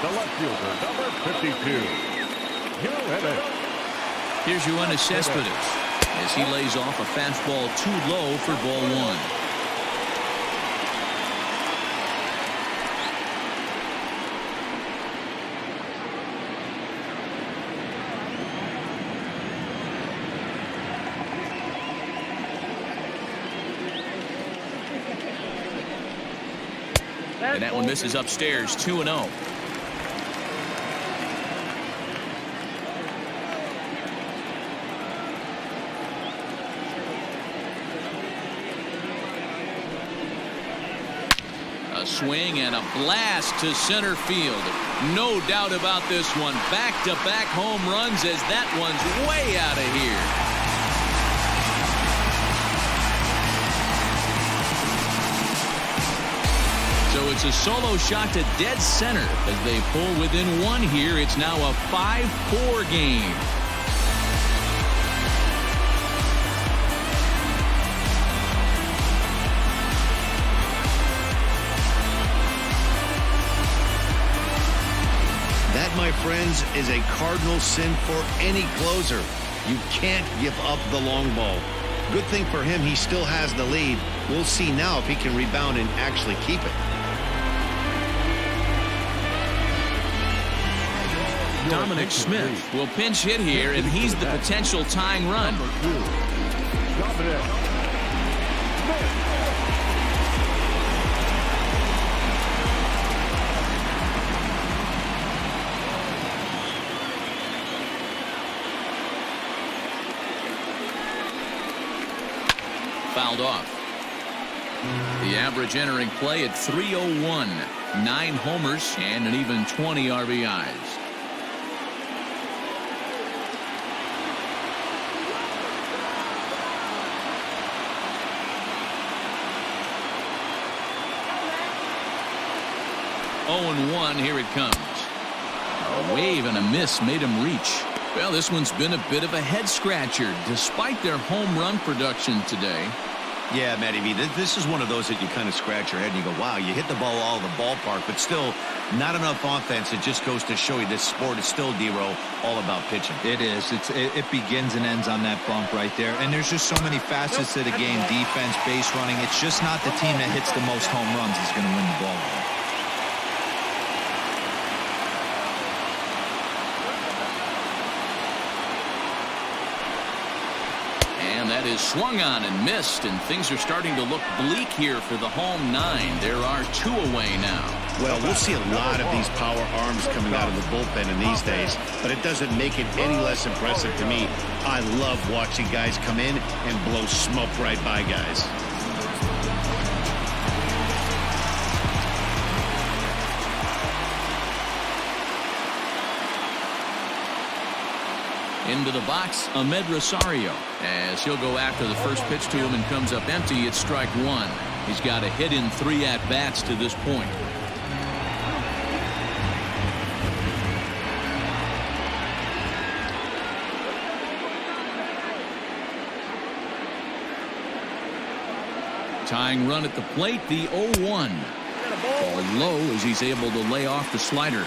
The left fielder, number 52. Here's Yoenis Cespedes as he lays off a fastball too low for ball 1. And that one misses upstairs, 2-0. A swing and a blast to center field. No doubt about this one. Back-to-back home runs as that one's way out of here. So it's a solo shot to dead center as they pull within one here. It's now a 5-4 game. That, my friends, is a cardinal sin for any closer. You can't give up the long ball. Good thing for him, he still has the lead. We'll see now if he can rebound and actually keep it. Dominic Smith will pinch hit here, and he's the potential tying run. Fouled off. The average entering play at 301. 9 homers and an even 20 RBIs. Oh, 1, here it comes. A wave and a miss made him reach. Well, this one's been a bit of a head scratcher despite their home run production today. Yeah, Matty V, this is one of those that you kind of scratch your head and you go, wow, you hit the ball all over the ballpark, but still not enough offense. It just goes to show you this sport is still, D-Row, all about pitching. It is. It begins and ends on that bump right there. And there's just so many facets to the game. Defense, base running. It's just not the team that hits the most home runs is going to win the ball game. That is swung on and missed, and things are starting to look bleak here for the home 9. There are 2 away now. Well, we'll see a lot of these power arms coming out of the bullpen in these days, but it doesn't make it any less impressive to me. I love watching guys come in and blow smoke right by guys. Into the box, Rosario, as he'll go after the first pitch to him and comes up empty. It's strike 1. He's got a hit in 3 at-bats to this point. Tying run at the plate, the 0-1. Ball low as he's able to lay off the slider.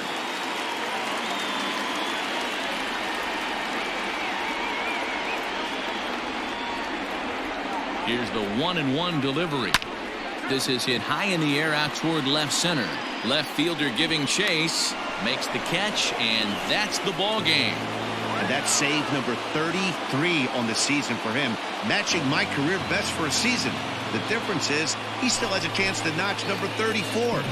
Here's the 1-1 delivery. This is hit high in the air out toward left center. Left fielder giving chase, makes the catch, and that's the ball game. And that's save number 33 on the season for him, matching my career best for a season. The difference is he still has a chance to notch number 34.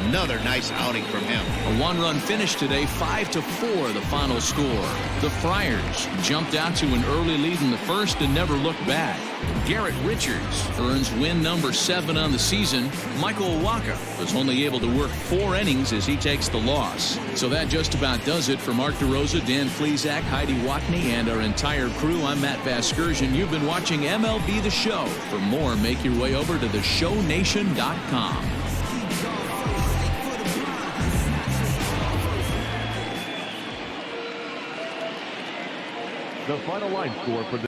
Another nice outing from him. A 1-run finish today, 5-4 the final score. The Friars jumped out to an early lead in the first and never looked back. Garrett Richards earns win number 7 on the season. Michael Wacha was only able to work 4 innings as he takes the loss. So that just about does it for Mark DeRosa, Dan Flezak, Heidi Watney, and our entire crew. I'm Matt Vasgersian. You've been watching MLB The Show. For more, make your way over to theshownation.com. The final line score for the